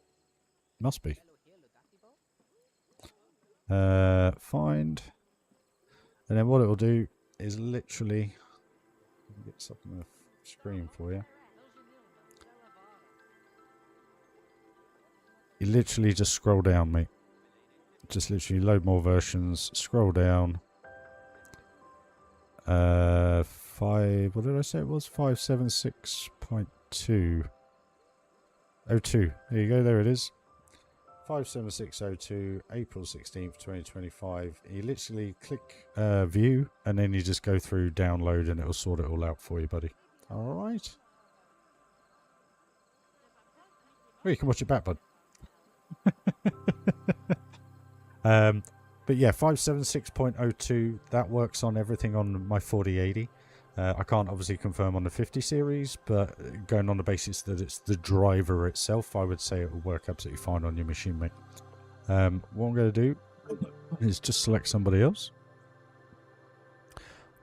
Must be. Find. And then what it will do is literally get something on the screen for you. You literally just scroll down, mate. Just literally load more versions, scroll down. What did I say it was? 576.2. 02. There you go, there it is. 57602, April 16th, 2025. You literally click view, and then you just go through download, and it'll sort it all out for you, buddy. Alright. Well, you can watch it back, bud. But yeah, 576.02, that works on everything on my 4080. I can't obviously confirm on the 50 series, but going on the basis that it's the driver itself, I would say it will work absolutely fine on your machine, mate. What I'm going to do is just select somebody else.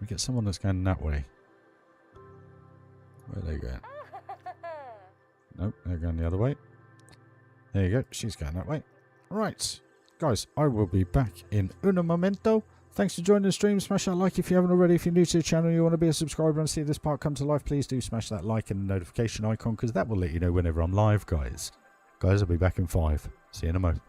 We get someone that's going that way. Where are they going? Nope, they're going the other way. There you go, she's going that way. Right, guys, I will be back in un momento. Thanks for joining the stream. Smash that like if you haven't already. If you're new to the channel, you want to be a subscriber and see this part come to life, please do smash that like and the notification icon, because that will let you know whenever I'm live, guys. Guys, I'll be back in 5. See you in a moment.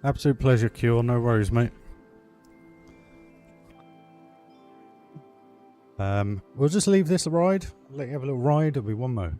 Absolute pleasure, Cure. No worries, mate. We'll just leave this a ride. Let you have a little ride. It'll be one mo.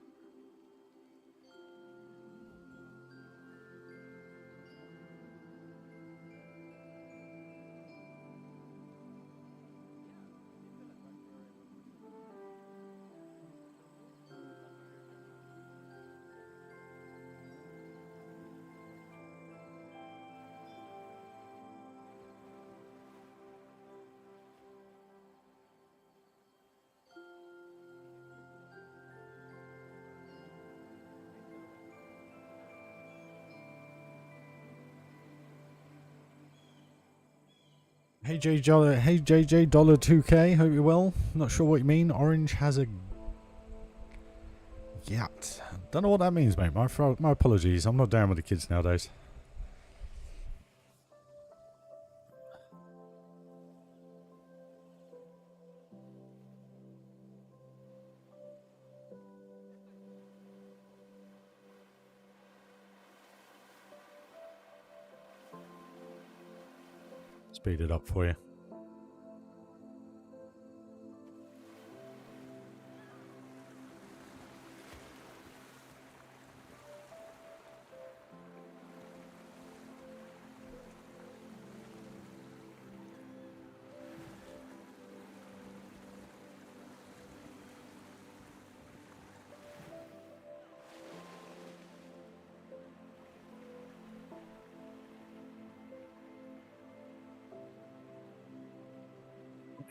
Hey JJ dollar 2K. Hope you're well. Not sure what you mean. Orange has a yacht. Don't know what that means, mate. My apologies. I'm not down with the kids nowadays. Speed it up for you.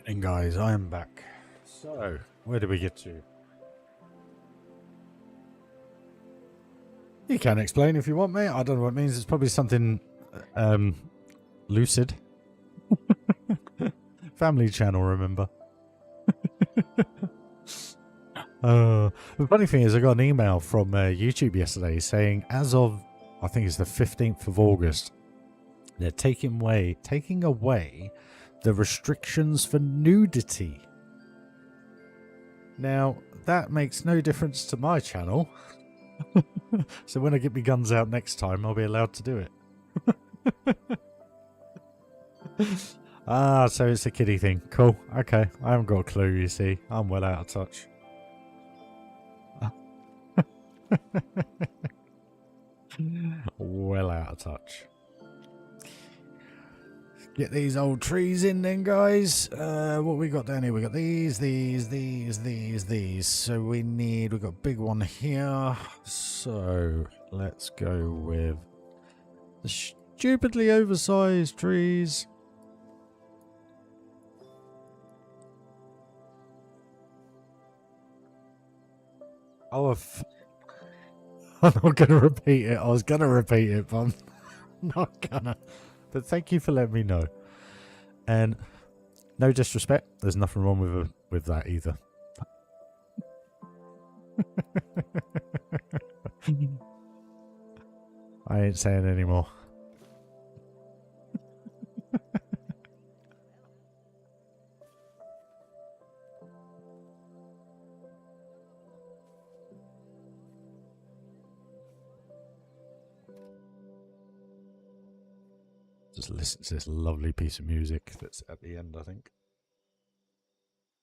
And guys, I am back. So, where did we get to? You can explain if you want, mate. I don't know what it means. It's probably something lucid. Family channel, remember? The funny thing is, I got an email from YouTube yesterday saying, as of, I think it's the 15th of August, they're taking away the restrictions for nudity. Now, that makes no difference to my channel. So when I get my guns out next time, I'll be allowed to do it. Ah, so it's a kiddie thing. Cool. Okay. I haven't got a clue, you see. I'm well out of touch. Well out of touch. Get these old trees in then, guys. What we got down here? We got these. So we've got a big one here. So let's go with the stupidly oversized trees. Oh, I'm not going to repeat it. I was going to repeat it, but I'm not gonna. But thank you for letting me know. And no disrespect, there's nothing wrong with that either. I ain't saying anymore. Just listen to this lovely piece of music that's at the end, I think.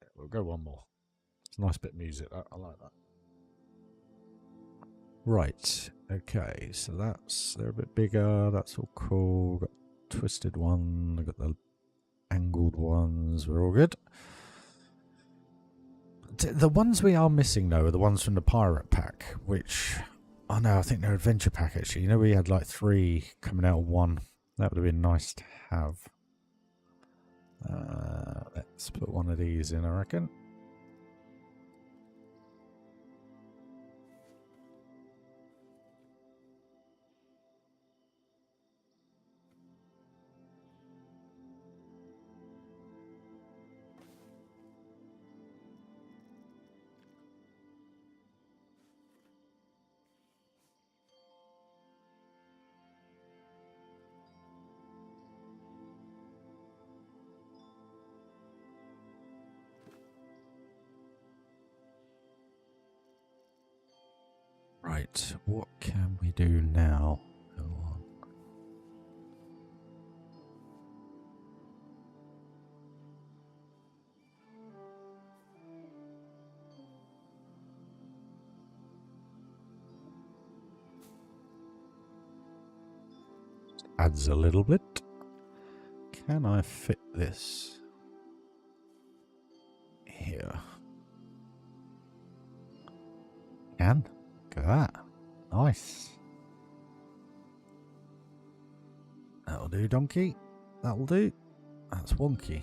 Yeah, we'll go one more. It's a nice bit of music. I like that. Right. Okay. So they're a bit bigger. That's all cool. Got twisted one. I got the angled ones. We're all good. The ones we are missing, though, are the ones from the pirate pack, which I think they're adventure pack, actually. You know, we had like 3 coming out of 1. That would have been nice to have. Let's put one of these in, I reckon. Right, what can we do now? Go on. adds a little bit. Can I fit this here? Can. Look at that. Nice. That'll do, donkey. That'll do. That's wonky.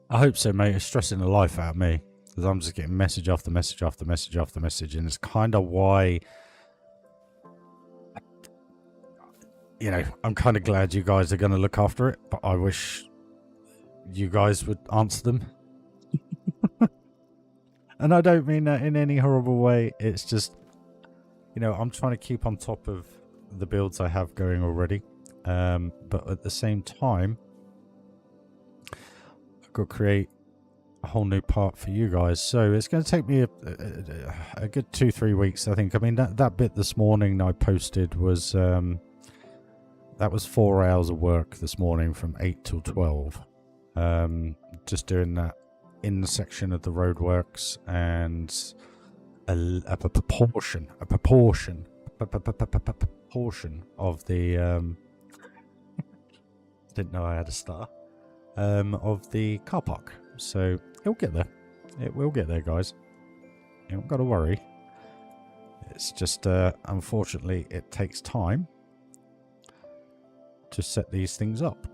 I hope so, mate. It's stressing the life out of me because I'm just getting message after message after message after message, and it's kind of why, you know, I'm kind of glad you guys are going to look after it, but I wish you guys would answer them. And I don't mean that in any horrible way. It's just, you know, I'm trying to keep on top of the builds I have going already, but at the same time, to create a whole new part for you guys, so it's going to take me a good 2-3 weeks, I think. I mean, that bit this morning I posted was that was 4 hours of work this morning from 8 till 12, just doing that in the section of the roadworks, and a proportion of the didn't know I had a star. Of the car park. So it'll get there. It will get there, guys. You haven't got to worry. It's just, unfortunately, it takes time to set these things up.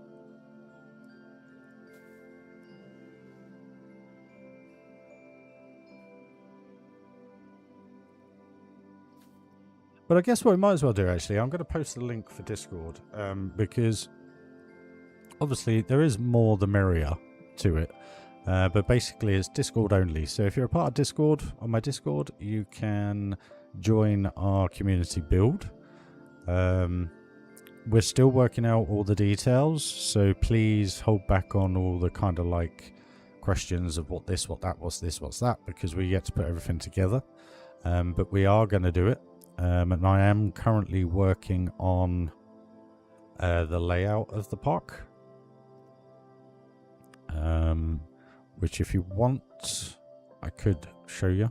But I guess what we might as well do, actually, I'm going to post the link for Discord, because obviously there is more the merrier to it, but basically it's Discord only. So if you're a part of Discord, on my Discord, you can join our community build. We're still working out all the details, so please hold back on all the kind of like questions of what this, what that, what's this, what's that, because we get to put everything together. But we are going to do it, and I am currently working on the layout of the park. Which if you want, I could show you.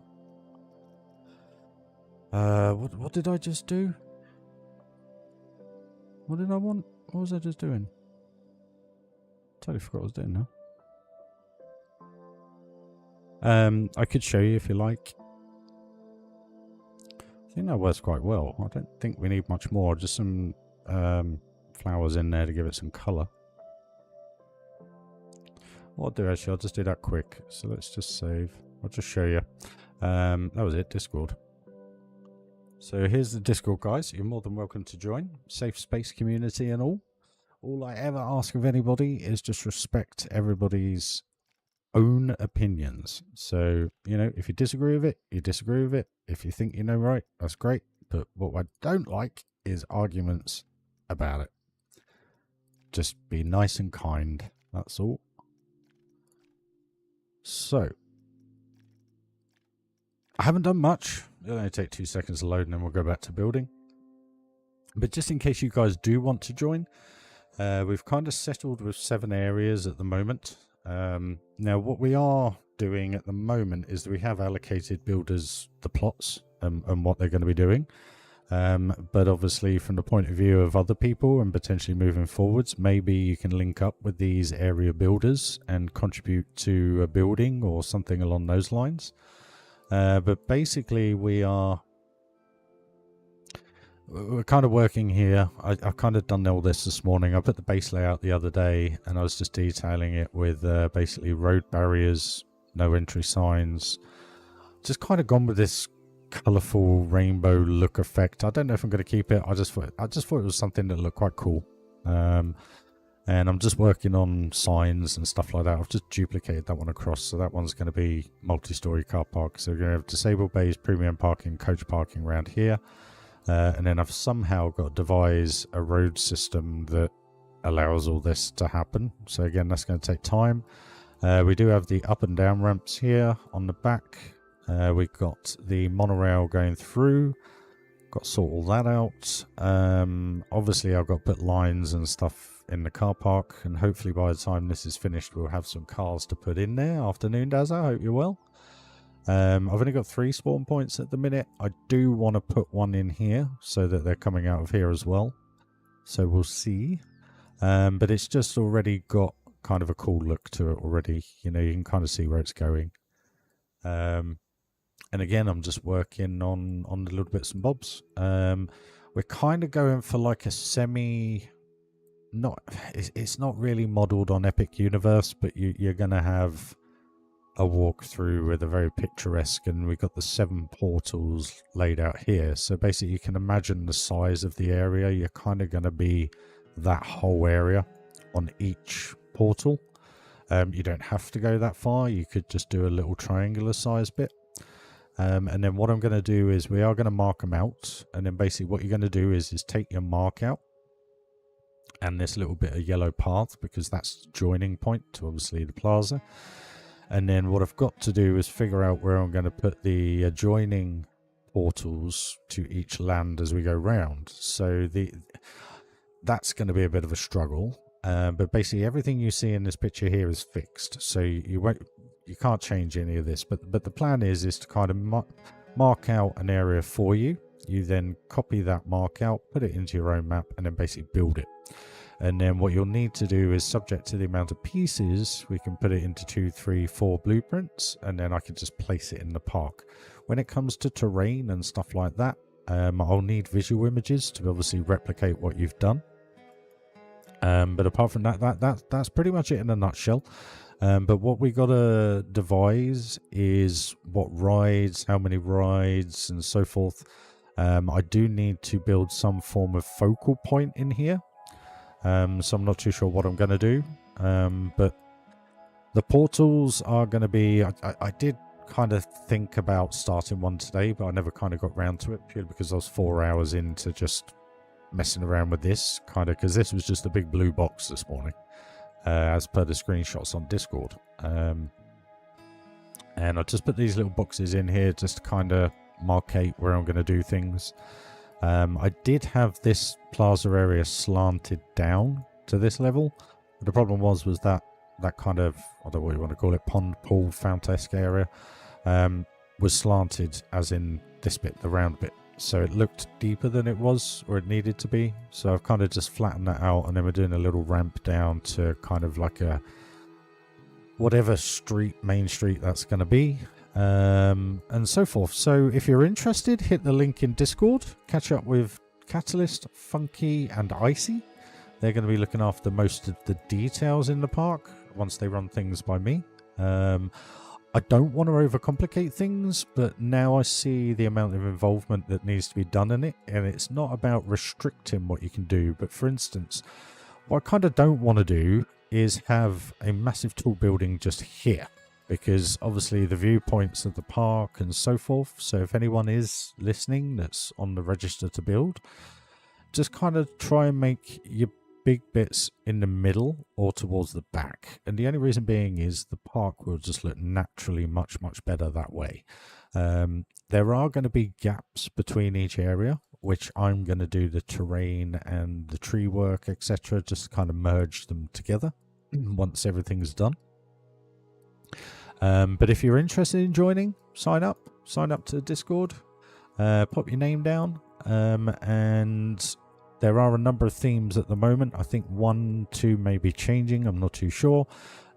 What did I just do? What did I want? What was I just doing? Totally forgot what I was doing now. I could show you if you like. I think that works quite well. I don't think we need much more. Just some flowers in there to give it some colour. What I'll do, actually, I'll just do that quick. So let's just save. I'll just show you. That was it, Discord. So here's the Discord, guys. You're more than welcome to join. Safe space community and all. All I ever ask of anybody is just respect everybody's own opinions. So, you know, if you disagree with it, you disagree with it. If you think you know right, that's great. But what I don't like is arguments about it. Just be nice and kind. That's all. So, I haven't done much. It'll only take 2 seconds to load and then we'll go back to building. But just in case you guys do want to join, we've kind of settled with 7 areas at the moment. Now, what we are doing at the moment is we have allocated builders the plots and what they're going to be doing. But obviously from the point of view of other people and potentially moving forwards, maybe you can link up with these area builders and contribute to a building or something along those lines. But basically we're kind of working here. I've kind of done all this morning. I put the base layout the other day and I was just detailing it with basically road barriers, no entry signs. Just kind of gone with this colourful rainbow look effect. I don't know if I'm going to keep it. I just thought it was something that looked quite cool. And I'm just working on signs and stuff like that. I've just duplicated that one across, so that one's going to be multi-story car park. So we're going to have disabled bays, premium parking, coach parking around here. And then I've somehow got to devise a road system that allows all this to happen. So again, that's going to take time. We do have the up and down ramps here on the back. We've got the monorail going through. Got to sort all that out. Obviously I've got to put lines and stuff in the car park, and hopefully by the time this is finished we'll have some cars to put in there. Afternoon, Daz, I hope you're well. I've only got 3 spawn points at the minute. I do want to put one in here so that they're coming out of here as well. So we'll see. But it's just already got kind of a cool look to it already. You know, you can kind of see where it's going. And again, I'm just working on the little bits and bobs. We're kind of going for like a it's not really modeled on Epic Universe, but you're going to have a walkthrough with a very picturesque, and we've got the 7 portals laid out here. So basically you can imagine the size of the area. You're kind of going to be that whole area on each portal. You don't have to go that far. You could just do a little triangular size bit. And then what I'm going to do is we are going to mark them out. And then basically what you're going to do is take your mark out and this little bit of yellow path, because that's the joining point to obviously the plaza. And then what I've got to do is figure out where I'm going to put the adjoining portals to each land as we go round. So that's going to be a bit of a struggle. But basically everything you see in this picture here is fixed. So you can't change any of this. But the plan is to kind of mark out an area for you. You then copy that mark out, put it into your own map, and then basically build it. And then what you'll need to do is, subject to the amount of pieces, we can put it into 2, 3, 4 blueprints, and then I can just place it in the park. When it comes to terrain and stuff like that, I'll need visual images to obviously replicate what you've done. But apart from that's pretty much it in a nutshell. But what we got to devise is what rides, how many rides, and so forth. I do need to build some form of focal point in here. So I'm not too sure what I'm going to do. But the portals are going to be... I did kind of think about starting one today, but I never kind of got round to it, purely because I was 4 hours into just messing around with this, kind of, because this was just a big blue box this morning, as per the screenshots on Discord. And I just put these little boxes in here just to kind of markate where I'm going to do things. I did have this plaza area slanted down to this level. But the problem was that kind of, I don't know what you want to call it, pond, pool, fount-esque area, was slanted, as in this bit, the round bit. So it looked deeper than it was, or it needed to be. So I've kind of just flattened that out, and then we're doing a little ramp down to kind of like a whatever street, main street that's going to be. And so forth. So if you're interested, hit the link in Discord, catch up with Catalyst, Funky, and Icy. They're going to be looking after most of the details in the park once they run things by me. I don't want to overcomplicate things, but now I see the amount of involvement that needs to be done in it, and it's not about restricting what you can do. But for instance, what I kind of don't want to do is have a massive tall building just here, because obviously the viewpoints of the park and so forth. So if anyone is listening that's on the register to build, just kind of try and make your big bits in the middle or towards the back. And the only reason being is the park will just look naturally much better that way. There are going to be gaps between each area, which I'm going to do the terrain and the tree work, etc., just kind of merge them together once everything's done. But if you're interested in joining, sign up to Discord. pop your name down. And there are a number of themes at the moment. I think 1, 2 may be changing. I'm not too sure.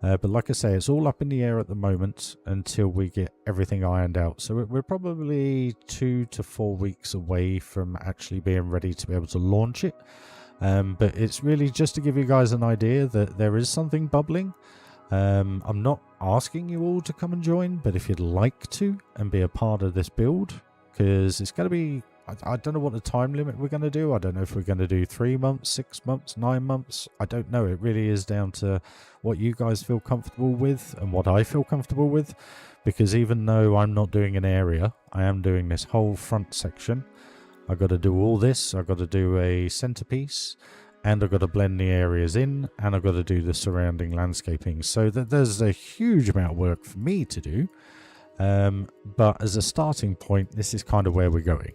But like I say, it's all up in the air at the moment until we get everything ironed out. So we're probably 2 to 4 weeks away from actually being ready to be able to launch it. But it's really just to give you guys an idea that there is something bubbling. I'm not asking you all to come and join, but if you'd like to and be a part of this build, because it's going to be, I don't know what the time limit we're going to do. I don't know if we're going to do 3 months, 6 months, 9 months. I don't know. It really is down to what you guys feel comfortable with and what I feel comfortable with. Because even though I'm not doing an area, I am doing this whole front section. I've got to do all this. I've got to do a centerpiece, and I've got to blend the areas in, and I've got to do the surrounding landscaping. So that there's a huge amount of work for me to do. But as a starting point, this is kind of where we're going.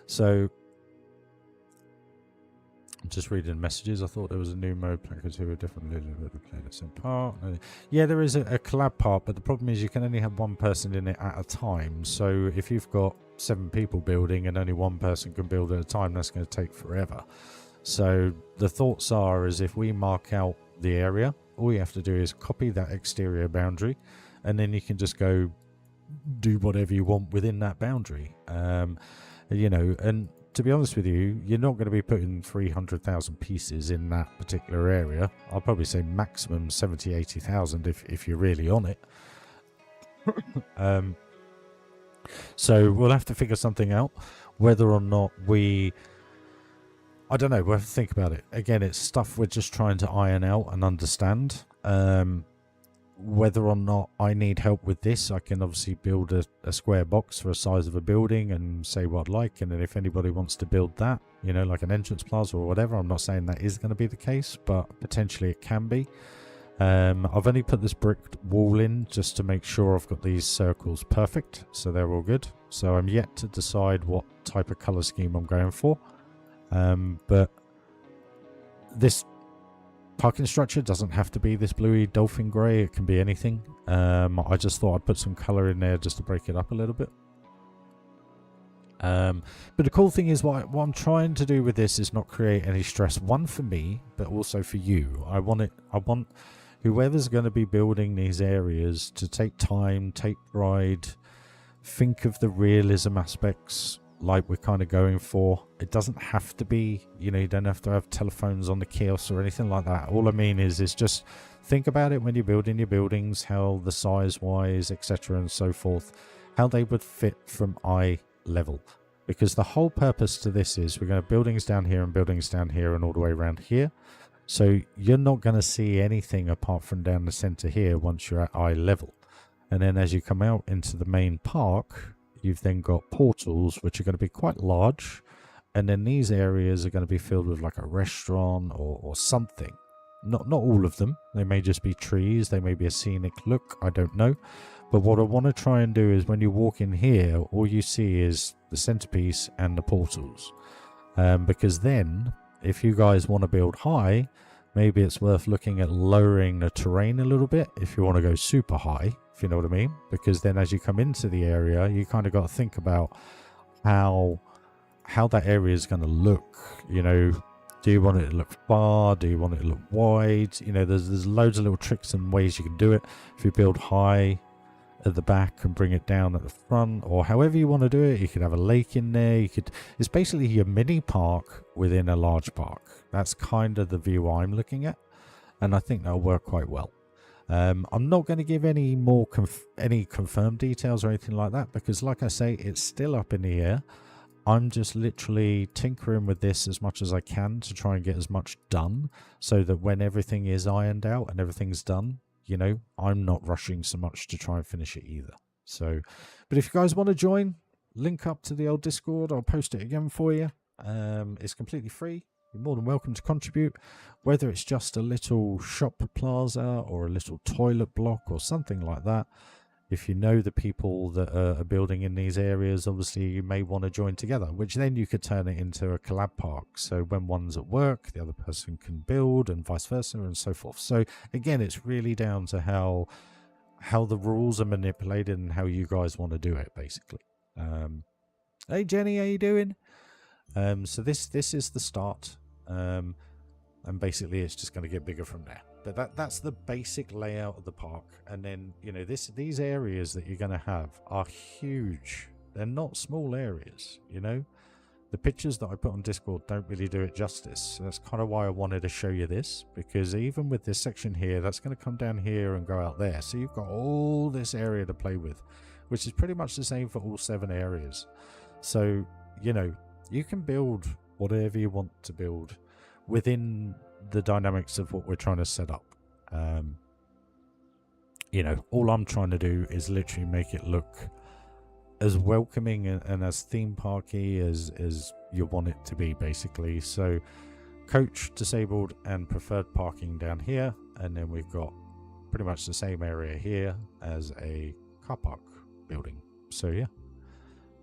So I'm just reading messages. I thought there was a new mode because we were definitely play the same part. Yeah, there is a collab part, but the problem is you can only have one person in it at a time. So if you've got 7 people building and only one person can build at a time, that's going to take forever. So the thoughts are is if we mark out the area, all you have to do is copy that exterior boundary, and then you can just go do whatever you want within that boundary. You know, and to be honest with you, you're not going to be putting 300,000 pieces in that particular area. I'll probably say maximum 70, 80,000 if you're really on it. So we'll have to figure something out, whether or not I don't know, we'll have to think about it. Again, it's stuff we're just trying to iron out and understand. Whether or not I need help with this, I can obviously build a square box for a size of a building and say what I'd like, and then if anybody wants to build that, you know, like an entrance plaza or whatever, I'm not saying that is going to be the case, but potentially it can be. I've only put this brick wall in just to make sure I've got these circles perfect, so they're all good. So I'm yet to decide what type of color scheme I'm going for. But this parking structure doesn't have to be this bluey dolphin grey. It can be anything. I just thought I'd put some colour in there just to break it up a little bit. But the cool thing is what I'm trying to do with this is not create any stress, one for me, but also for you. I want whoever's going to be building these areas to take time, take pride, think of the realism aspects like we're kind of going for. It doesn't have to be, you know, you don't have to have telephones on the kiosks or anything like that. All I mean is just think about it when you're building your buildings, how the size wise, etc. and so forth, how they would fit from eye level. Because the whole purpose to this is we're going to have buildings down here and buildings down here and all the way around here. So you're not going to see anything apart from down the center here once you're at eye level. And then as you come out into the main park, you've then got portals which are going to be quite large, and then these areas are going to be filled with like a restaurant or something. Not all of them. They may just be trees, they may be a scenic look, I don't know. But what I want to try and do is when you walk in here, all you see is the centerpiece and the portals. Because then, if you guys want to build high, maybe it's worth looking at lowering the terrain a little bit if you want to go super high, if you know what I mean. Because then as you come into the area, you kind of got to think about how that area is going to look. You know, do you want it to look far? Do you want it to look wide? You know, there's loads of little tricks and ways you can do it. If you build high at the back and bring it down at the front, or however you want to do it, you could have a lake in there. It's basically your mini park within a large park. That's kind of the view I'm looking at, and I think that'll work quite well. I'm not going to give any more any confirmed details or anything like that, because like I say, it's still up in the air. I'm just literally tinkering with this as much as I can to try and get as much done, so that when everything is ironed out and everything's done, you know, I'm not rushing so much to try and finish it either. So, but if you guys want to join, link up to the old Discord. I'll post it again for you. It's completely free. You're more than welcome to contribute, whether it's just a little shop plaza or a little toilet block or something like that. If you know the people that are building in these areas, obviously you may want to join together, which then you could turn it into a collab park. So when one's at work, the other person can build, and vice versa and so forth. So again, it's really down to how the rules are manipulated and how you guys want to do it, basically. Hey Jenny, how you doing? So this is the start, and basically it's just going to get bigger from there. But that's the basic layout of the park, and then you know these areas that you're going to have are huge. They're not small areas, you know. The pictures that I put on Discord don't really do it justice. So that's kind of why I wanted to show you this, because even with this section here, that's going to come down here and go out there. So you've got all this area to play with, which is pretty much the same for all 7 areas. So, you know, you can build whatever you want to build within the dynamics of what we're trying to set up. You know, all I'm trying to do is literally make it look as welcoming and as theme parky as you want it to be, basically. So coach, disabled and preferred parking down here, and then we've got pretty much the same area here as a car park building. So yeah,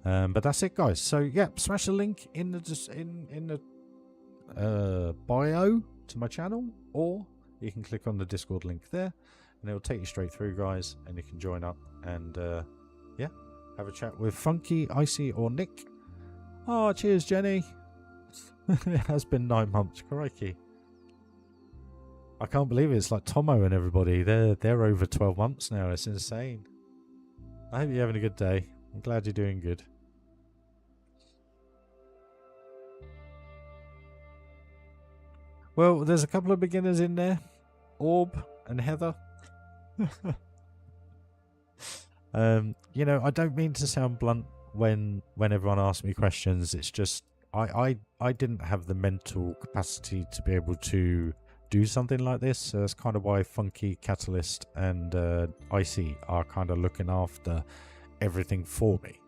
but that's it, guys. So yeah, smash the link in the bio to my channel, or you can click on the Discord link there and it'll take you straight through, guys, and you can join up and yeah, have a chat with Funky, Icy or Nick. Oh, cheers Jenny. It has been 9 months, crikey. I can't believe it. It's like Tomo and everybody, they're over 12 months now. It's insane. I hope you're having a good day. I'm glad you're doing good. Well, there's a couple of beginners in there. Orb and Heather. You know, I don't mean to sound blunt when everyone asks me questions. It's just I didn't have the mental capacity to be able to do something like this. So that's kind of why Funky, Catalyst and Icy are kind of looking after everything for me.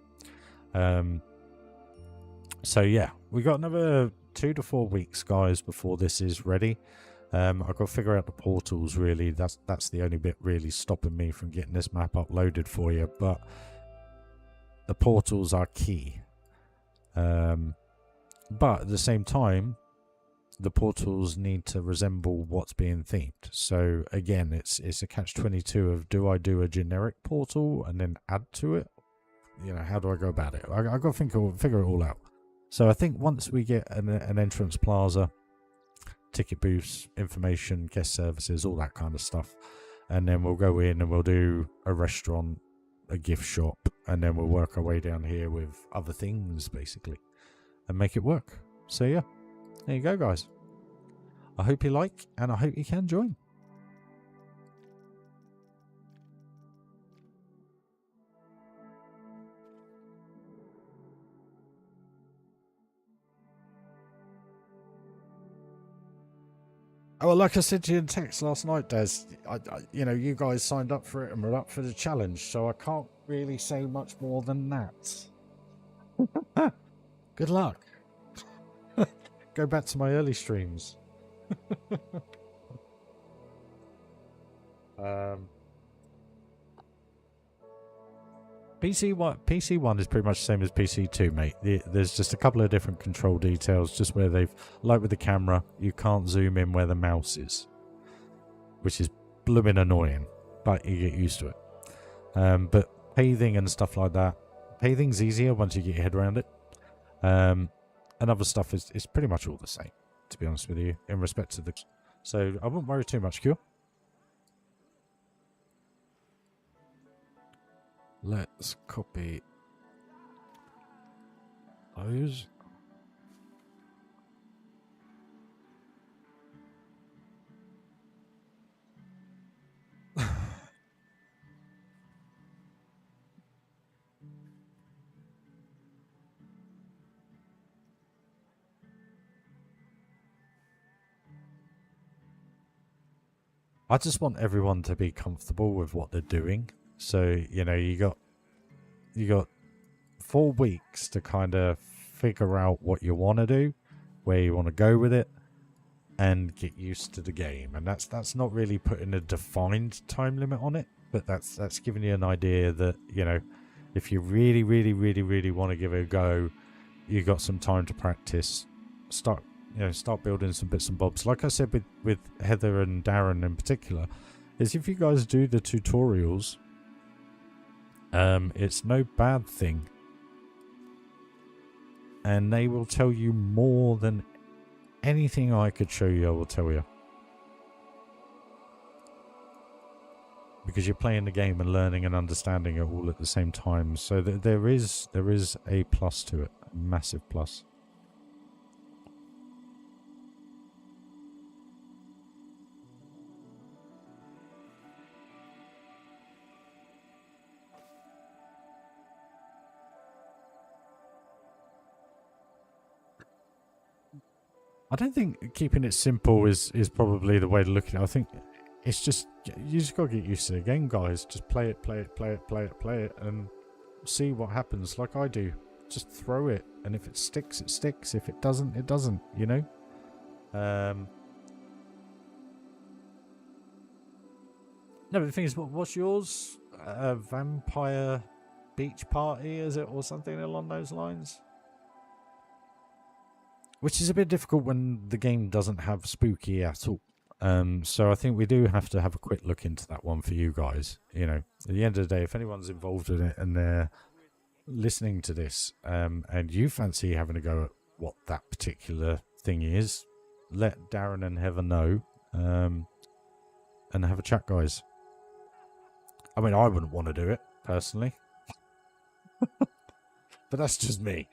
So yeah, we got another 2 to 4 weeks, guys, before this is ready. I've got to figure out the portals, really. That's the only bit really stopping me from getting this map uploaded for you. But the portals are key. But at the same time, the portals need to resemble what's being themed. So again, it's a catch-22 of, do I do a generic portal and then add to it? You know, how do I go about it? I got to figure it all out. So I think once we get an entrance plaza, ticket booths, information, guest services, all that kind of stuff, and then we'll go in and we'll do a restaurant, a gift shop, and then we'll work our way down here with other things, basically, and make it work. So yeah, there you go, guys. I hope you like, and I hope you can join. Oh, well, like I said to you in text last night, Des, you know, you guys signed up for it and were up for the challenge, so I can't really say much more than that. Good luck. Go back to my early streams. PC one is pretty much the same as PC 2, mate. There's just a couple of different control details, just where they've, like with the camera, you can't zoom in where the mouse is, which is blooming annoying, but you get used to it. But paving and stuff like that, paving's easier once you get your head around it. And other stuff is pretty much all the same, to be honest with you, in respect to the... So I wouldn't worry too much, Q. Let's copy those. I just want everyone to be comfortable with what they're doing. So, you know, you got 4 weeks to kind of figure out what you want to do, where you want to go with it, and get used to the game. And that's not really putting a defined time limit on it, but that's giving you an idea that, you know, if you really want to give it a go, you got some time to practice. Start building some bits and bobs. Like I said with Heather and Darren in particular, is if you guys do the tutorials, it's no bad thing and they will tell you more than anything I could show you. I will tell you, because you're playing the game and learning and understanding it all at the same time. So there is a plus to it, a massive plus. I don't think keeping it simple is probably the way to look at it. I think it's just, you just got to get used to the game, guys. Just play it, and see what happens, like I do. Just throw it, and if it sticks, it sticks. If it doesn't, it doesn't, you know? No, but the thing is, what's yours? A vampire beach party, is it? Or something along those lines? Which is a bit difficult when the game doesn't have spooky at all. So I think we do have to have a quick look into that one for you guys. You know, at the end of the day, if anyone's involved in it and they're listening to this, and you fancy having a go at what that particular thing is, let Darren and Heather know, and have a chat, guys. I mean, I wouldn't want to do it personally, but that's just me.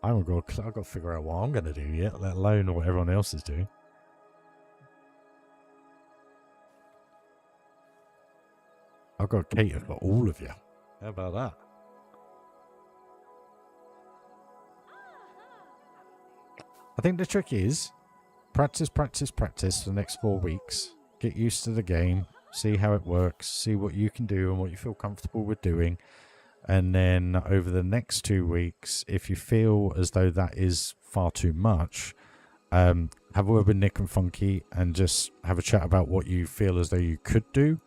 I've got to figure out what I'm going to do yet, let alone what everyone else is doing. I've got to cater for all of you. How about that? I think the trick is practice for the next 4 weeks. Get used to the game, see how it works, see what you can do and what you feel comfortable with doing. And then over the next 2 weeks, if you feel as though that is far too much, have a word with Nick and Funky and just have a chat about what you feel as though you could do.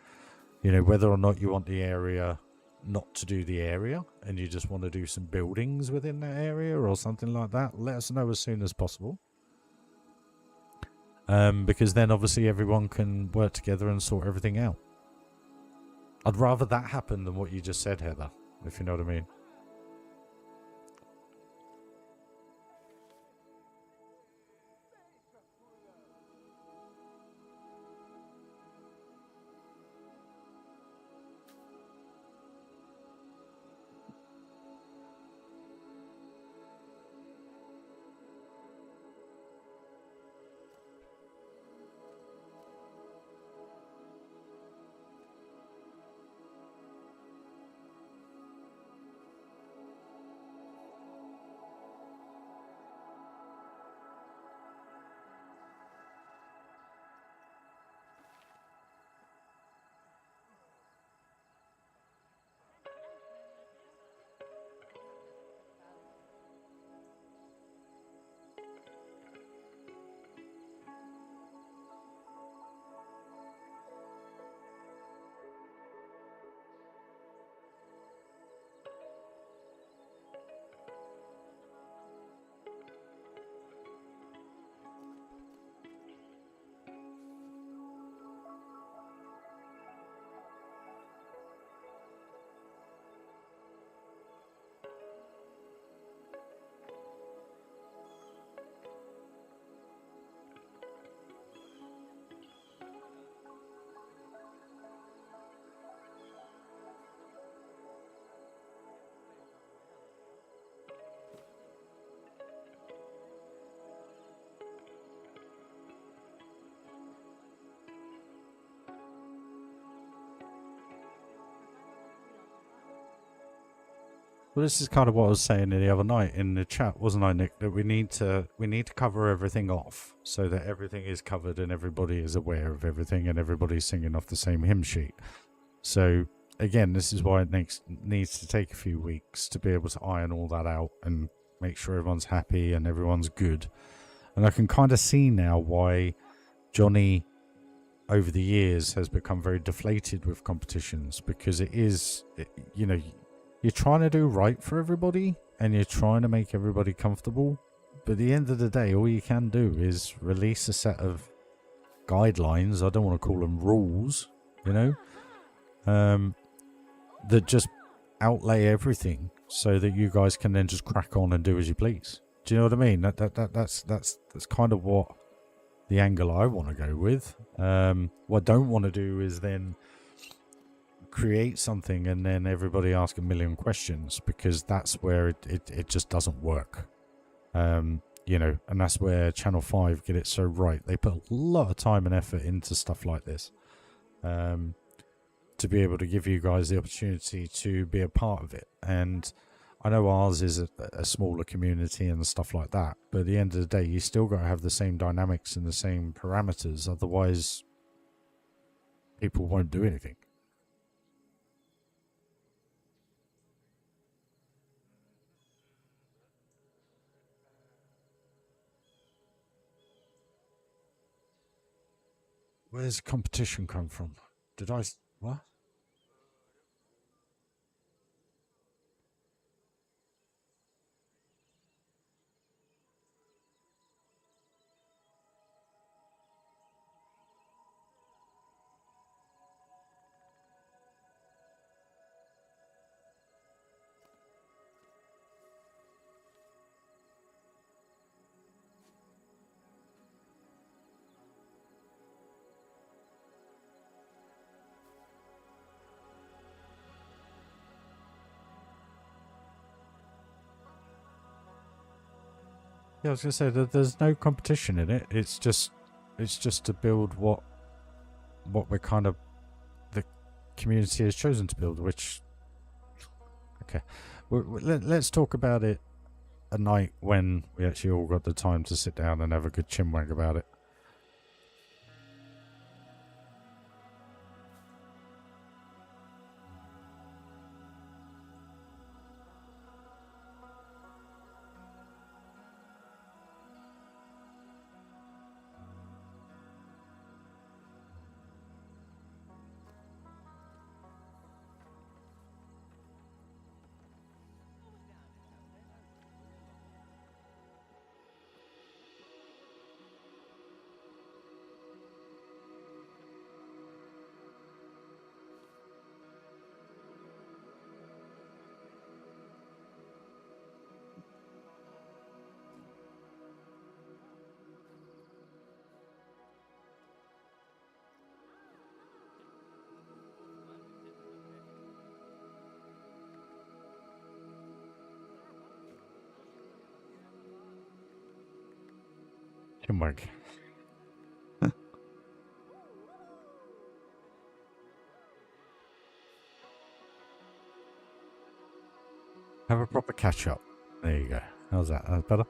You know, whether or not you want the area not to do the area and you just want to do some buildings within that area or something like that. Let us know as soon as possible. Because then obviously everyone can work together and sort everything out. I'd rather that happen than what you just said, Heather, if you know what I mean. Well, this is kind of what I was saying the other night in the chat, wasn't I, Nick? That we need to cover everything off so that everything is covered and everybody is aware of everything and everybody's singing off the same hymn sheet. So again, this is why it needs to take a few weeks to be able to iron all that out and make sure everyone's happy and everyone's good. And I can kind of see now why Johnny over the years has become very deflated with competitions, because you know, you're trying to do right for everybody and you're trying to make everybody comfortable. But at the end of the day, all you can do is release a set of guidelines. I don't want to call them rules, you know, that just outlay everything so that you guys can then just crack on and do as you please. Do you know what I mean? That's kind of what the angle I want to go with. What I don't want to do is then create something and then everybody ask a million questions, because that's where it just doesn't work. You know, and that's where Channel 5 get it so right. They put a lot of time and effort into stuff like this, to be able to give you guys the opportunity to be a part of it. And I know ours is a smaller community and stuff like that, but at the end of the day, you still got to have the same dynamics and the same parameters, otherwise people won't do anything. Where's competition come from? Did I... what? Yeah, I was gonna say that there's no competition in it. It's just to build what we're kind of, the community has chosen to build. Which, okay, let's talk about it a night when we actually all got the time to sit down and have a good chinwag about it. Chinwag. Have a proper catch up. There you go. How's that? That's better?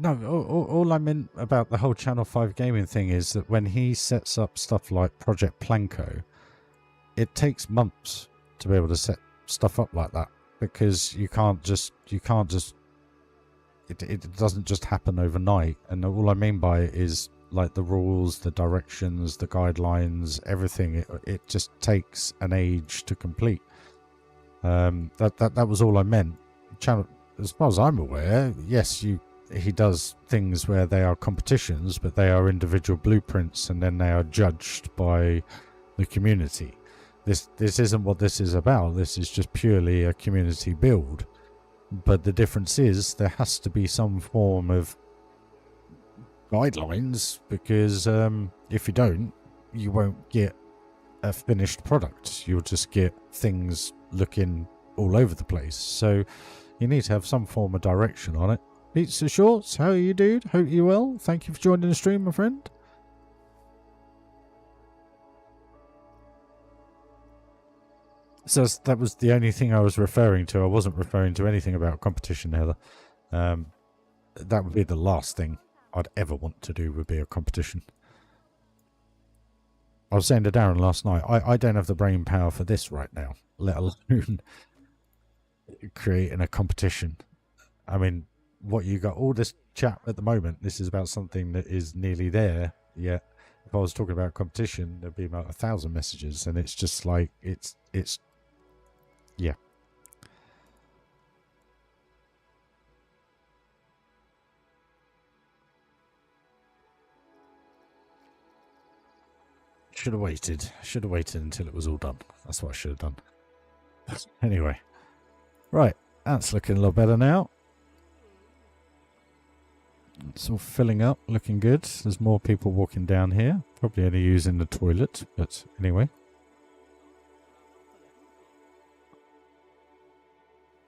No, all I meant about the whole Channel 5 gaming thing is that when he sets up stuff like Project Planko, it takes months to be able to set stuff up like that, because you can't just it doesn't just happen overnight. And all I mean by it is like the rules, the directions, the guidelines, everything. It just takes an age to complete. That was all I meant. Channel, as far as I'm aware, yes, you he does things where they are competitions, but they are individual blueprints, and then they are judged by the community. This isn't what this is about. This is just purely a community build. But the difference is there has to be some form of guidelines, because if you don't, you won't get a finished product. You'll just get things looking all over the place. So you need to have some form of direction on it. Pizza Shorts, how are you, dude? Hope you're well. Thank you for joining the stream, my friend. So that was the only thing I was referring to. I wasn't referring to anything about competition, Heather. That would be the last thing I'd ever want to do, would be a competition. I was saying to Darren last night, I don't have the brain power for this right now, let alone creating a competition. I mean, what you got, all this chat at the moment, this is about something that is nearly there, yet if I was talking about competition, there'd be about 1,000 messages, and it's just like, it's yeah. Should have waited until it was all done. That's what I should have done. Anyway, right, that's looking a lot better now. It's all filling up, looking good. There's more people walking down here. Probably only using the toilet, but anyway.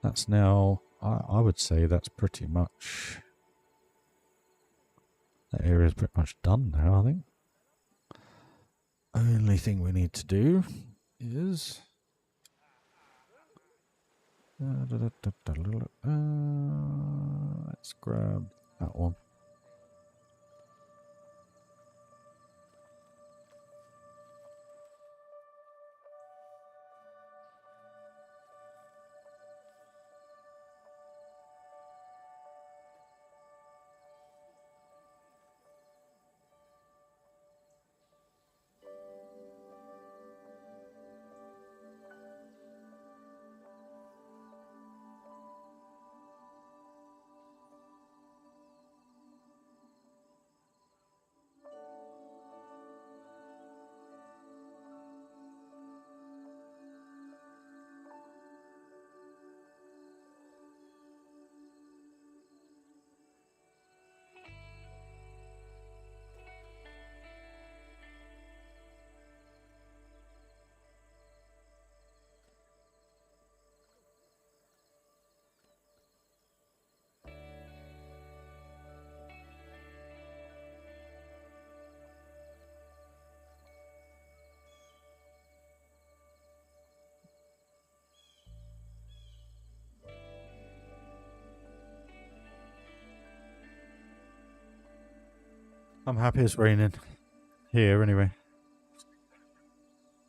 That's now, I would say that's pretty much, that area is pretty much done now, I think. Only thing we need to do is let's grab that one. I'm happy it's raining here anyway.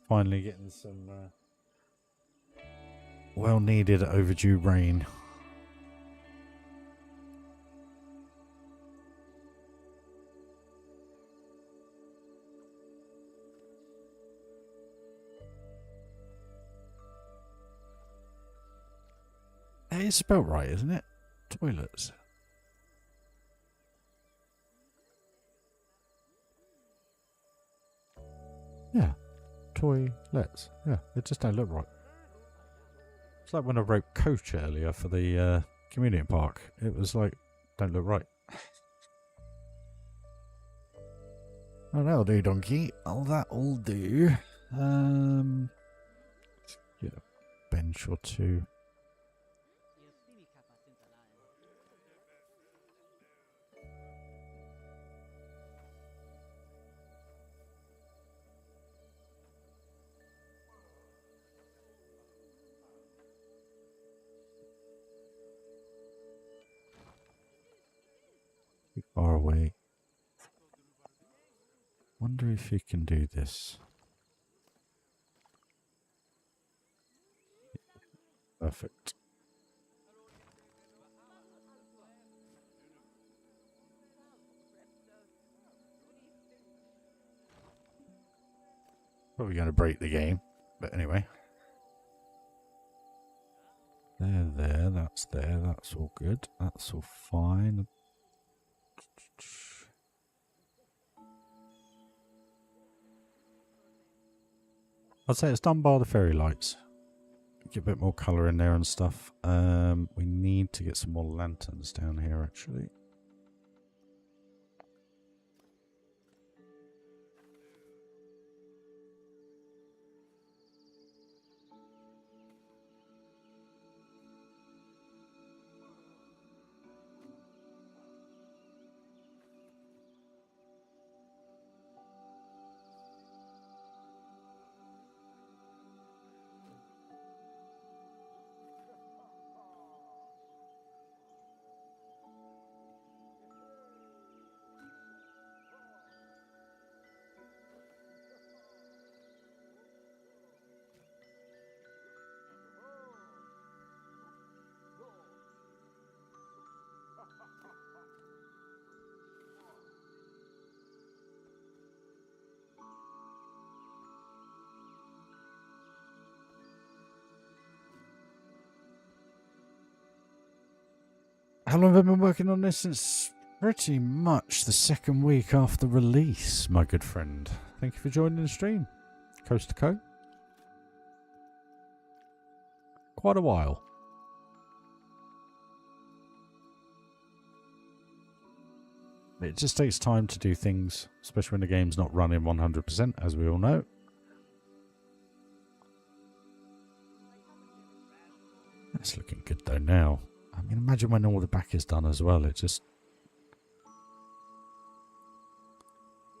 Finally getting some well needed overdue rain. It's spelled right, isn't it? Toilets. Yeah, toilets. Yeah, it just don't look right. It's like when I wrote coach earlier for the community park. It was like, don't look right. Oh, that'll do, donkey. Oh, that'll do. Get a bench or two. Far away. Wonder if you can do this. Perfect. Probably going to break the game, but anyway. There, that's all good. That's all fine. I'd say it's done by the fairy lights. Get a bit more colour in there and stuff. We need to get some more lanterns down here actually. How long have I been working on this? Since pretty much the second week after release, my good friend. Thank you for joining the stream. Coast to coast. Quite a while. It just takes time to do things, especially when the game's not running 100%, as we all know. That's looking good though now. I mean, imagine when all the back is done as well. It just... I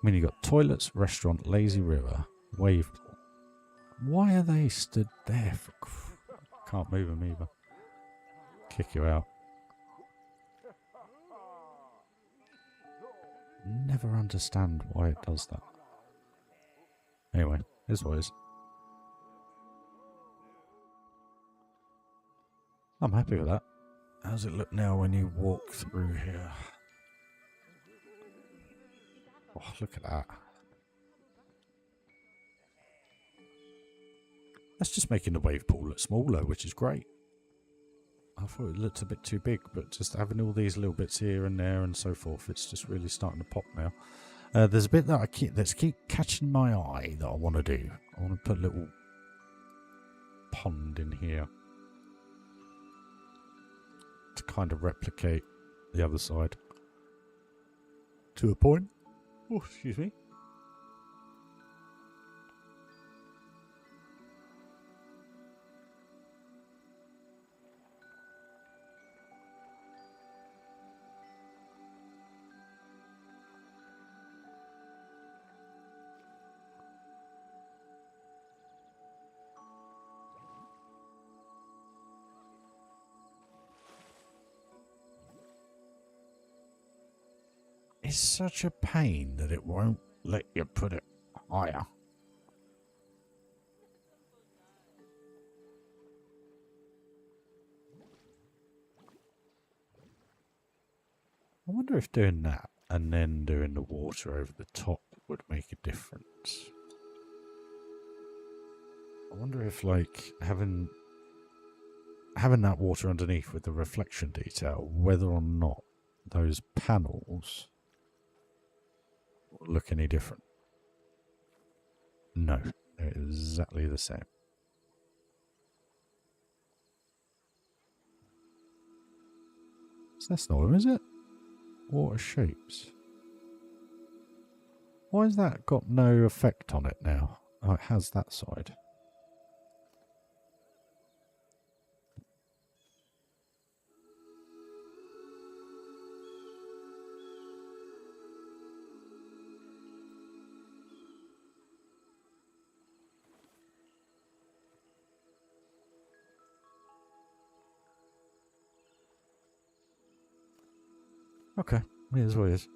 mean, you got toilets, restaurant, lazy river, wave. Why are they stood there? Can't move them either. Kick you out. Never understand why it does that. Anyway, here's what it is. I'm happy with that. How's it look now when you walk through here? Oh, look at that. That's just making the wave pool look smaller, which is great. I thought it looked a bit too big, but just having all these little bits here and there and so forth, it's just really starting to pop now. There's a bit that keep catching my eye that I want to do. I want to put a little pond in here to kind of replicate the other side to a point. Oh, excuse me. It's such a pain that it won't let you put it higher. I wonder if doing that and then doing the water over the top would make a difference. I wonder if, like, having that water underneath with the reflection detail, whether or not those panels look any different. No, they're exactly the same. So that's not them, is it? Water shapes. Why has that got no effect on it now? Oh, it has that side. Okay, here's what it is.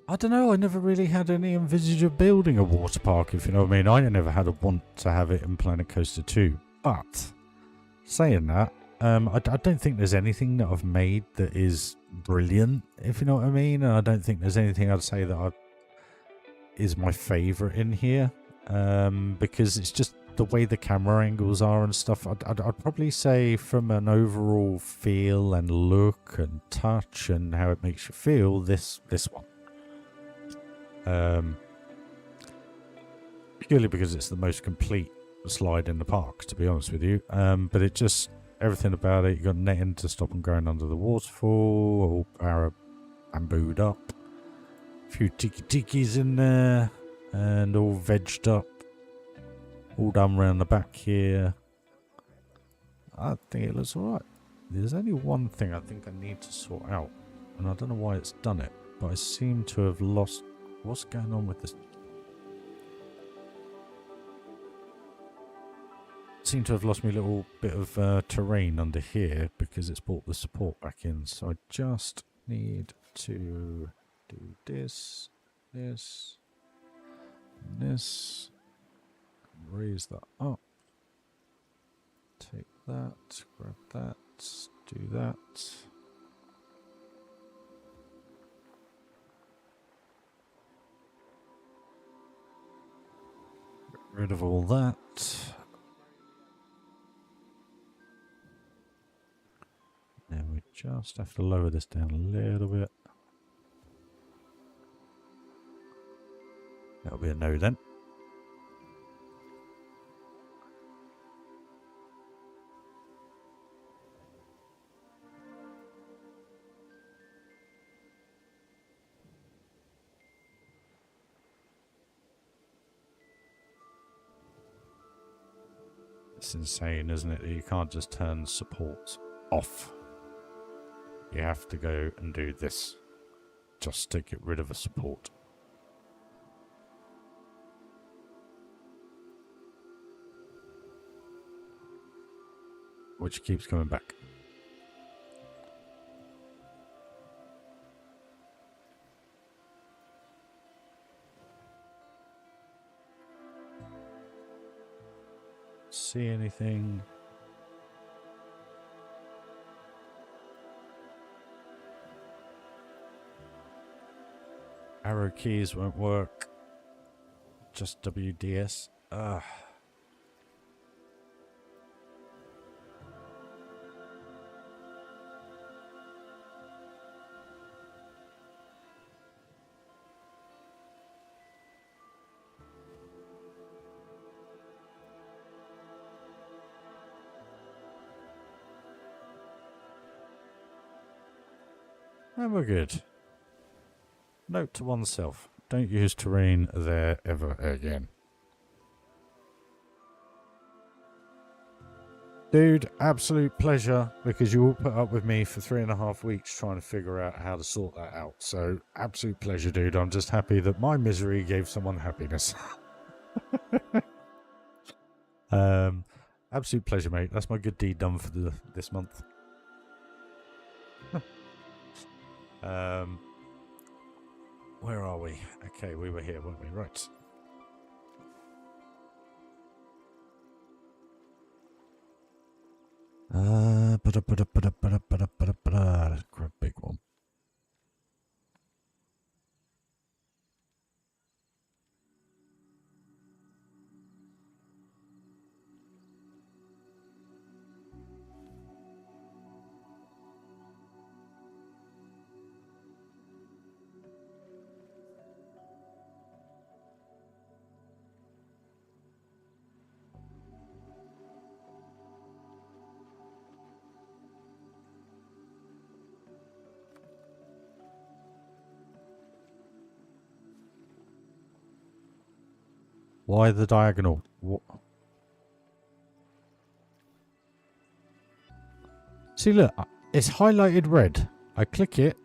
I don't know. I never really had any envisage of building a water park, if you know what I mean. I never had a want to have it in Planet Coaster 2. But saying that, I don't think there's anything that I've made that is brilliant, if you know what I mean. And I don't think there's anything I'd say that is my favourite in here, because it's just the way the camera angles are and stuff. I'd probably say from an overall feel and look and touch and how it makes you feel, this one. Purely because it's the most complete slide in the park, to be honest with you. But it just, everything about it, you got netting to stop them going under the waterfall, all bambooed up, a few tiki-tikis in there, and all vegged up, all done around the back here. I think it looks alright. There's only one thing I think I need to sort out, and I don't know why it's done it, but I seem to have lost. What's going on with this? Seem to have lost me a little bit of terrain under here because it's brought the support back in. So I just need to do this, this, and this. Raise that up. Take that, grab that, do that. Get rid of all that. Now we just have to lower this down a little bit. That'll be a no then. It's insane, isn't it? You can't just turn support off. You have to go and do this just to get rid of a support. Which keeps coming back. See anything? Arrow keys won't work. Just WDS. Ugh. And we're good. Note to oneself, don't use terrain there ever again. Dude, absolute pleasure, because you all put up with me for 3.5 weeks trying to figure out how to sort that out. So, absolute pleasure, dude. I'm just happy that my misery gave someone happiness. Absolute pleasure, mate. That's my good deed done for this month. Where are we? Okay, we were here, weren't we? Right. Grab big one. Why the diagonal? What? See, look, it's highlighted red. I click it.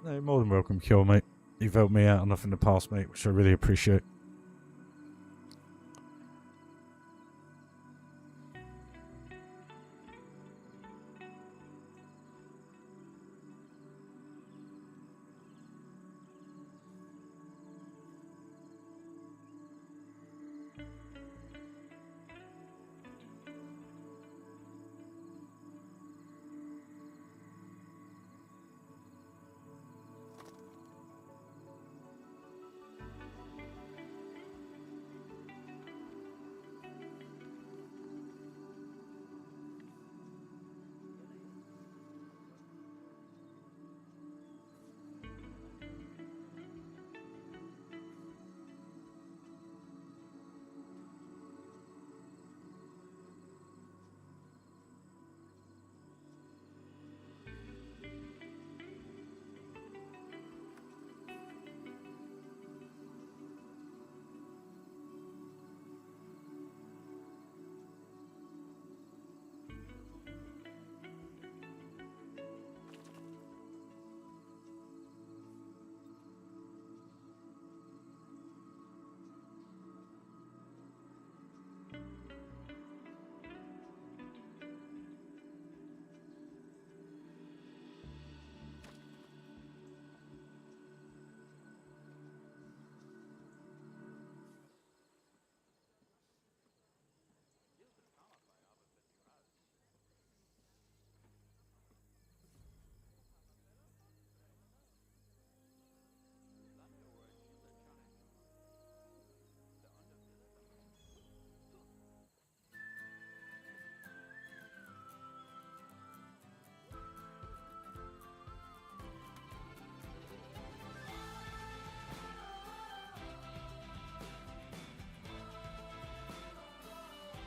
No, more than welcome, Cure, mate. You've helped me out enough in the past, mate, which I really appreciate.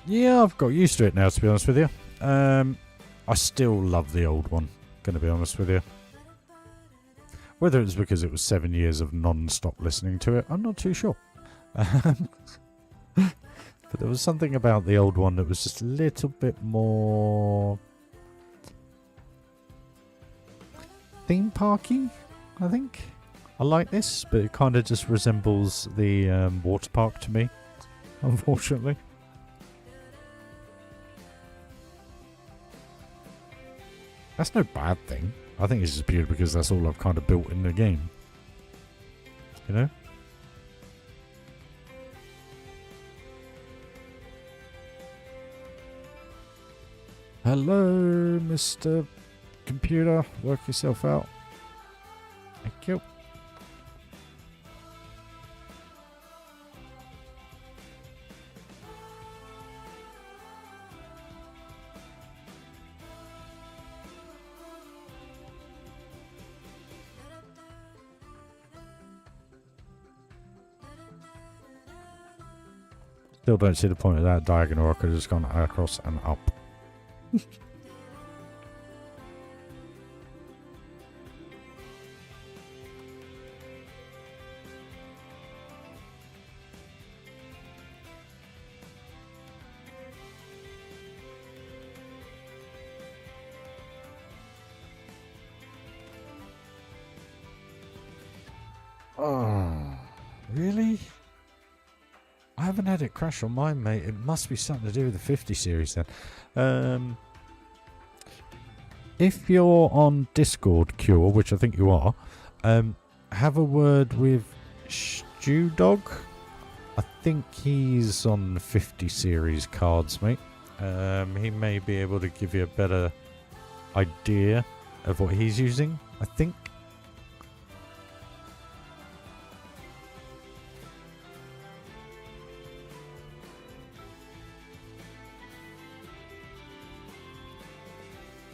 Yeah, I've got used to it now, to be honest with you. I still love the old one, gonna be honest with you. Whether it's because it was 7 years of non-stop listening to it, I'm not too sure. But there was something about the old one that was just a little bit more theme parky, I think. I like this, but it kind of just resembles the Waterpark to me, unfortunately. That's no bad thing. I think it's just purely because that's all I've kind of built in the game. You know? Hello, Mr. Computer. Work yourself out. Thank you. Still don't see the point of that diagonal. I could have just gone across and up. Oh, really? I haven't had it crash on mine, mate. It must be something to do with the 50 series then. If you're on Discord, Cure, which I think you are, have a word with Stew Dog. I think he's on the 50 series cards, mate. He may be able to give you a better idea of what he's using, I think.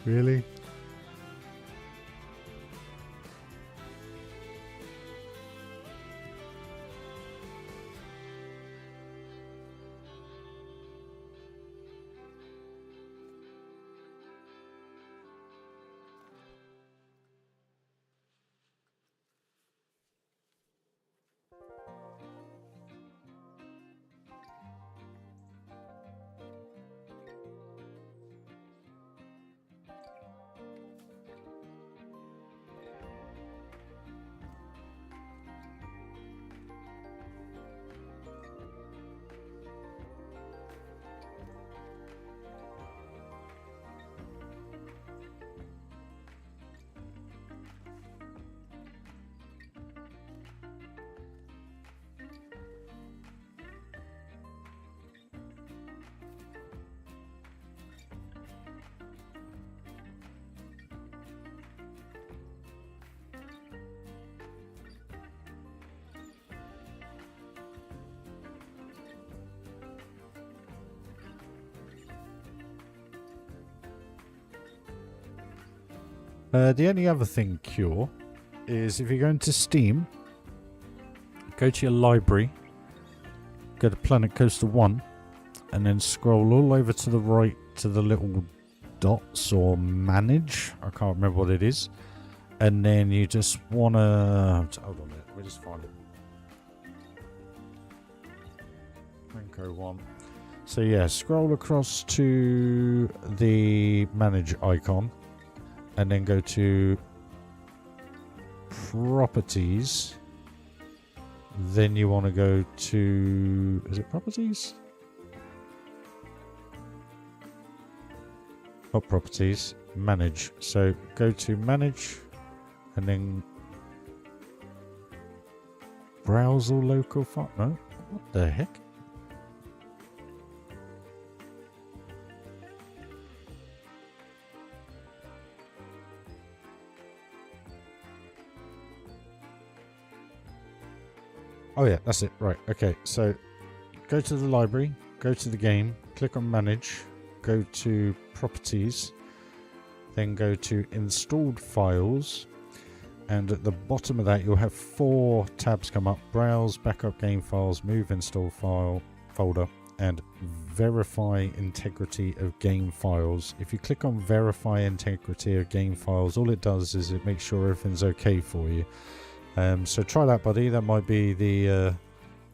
Really? The only other thing, Cure, is if you go into Steam, go to your library, go to Planet Coaster 1, and then scroll all over to the right to the little dots or manage. I can't remember what it is. And then you just want to... Hold on a minute, we'll just find it. Planko 1. So yeah, scroll across to the manage icon. And then go to properties. Then you want to go to... Is it properties? Not properties. Manage. So go to manage. And then browse all local file. No? What the heck? Oh yeah, that's it. Right. Okay. So go to the library, go to the game, click on manage, go to properties, then go to installed files. And at the bottom of that, you'll have 4 tabs come up: browse, backup game files, move install file folder, and verify integrity of game files. If you click on verify integrity of game files, all it does is it makes sure everything's okay for you. So try that, buddy. That might be the...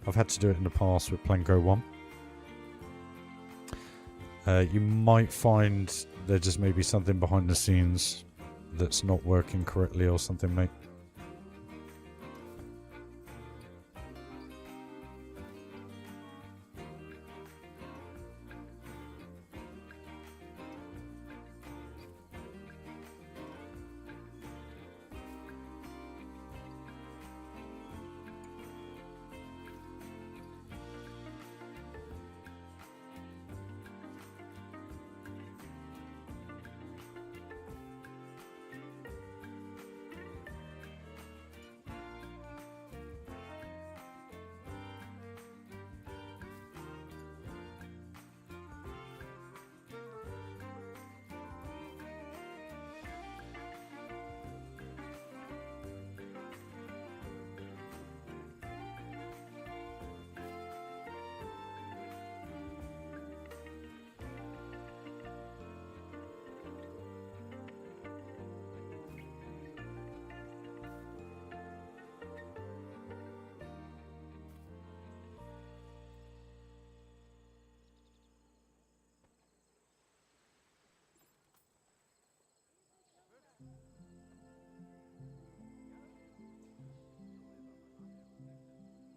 I've had to do it in the past with Planko 1. You might find there just may be something behind the scenes that's not working correctly or something, mate.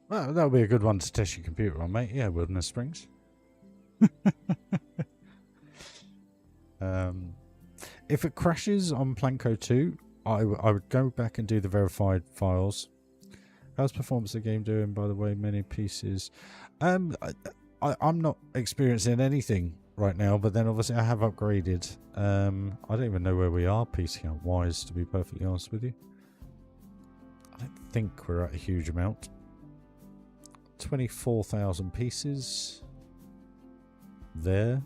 Well, that'll be a good one to test your computer on, mate. Yeah, Wilderness Springs. If it crashes on Planko 2, I would go back and do the verified files. How's performance of the game doing, by the way? Many pieces. I'm not experiencing anything right now, but then obviously I have upgraded. I don't even know where we are PC count wise, to be perfectly honest with you. I don't think we're at a huge amount. 24,000 pieces there.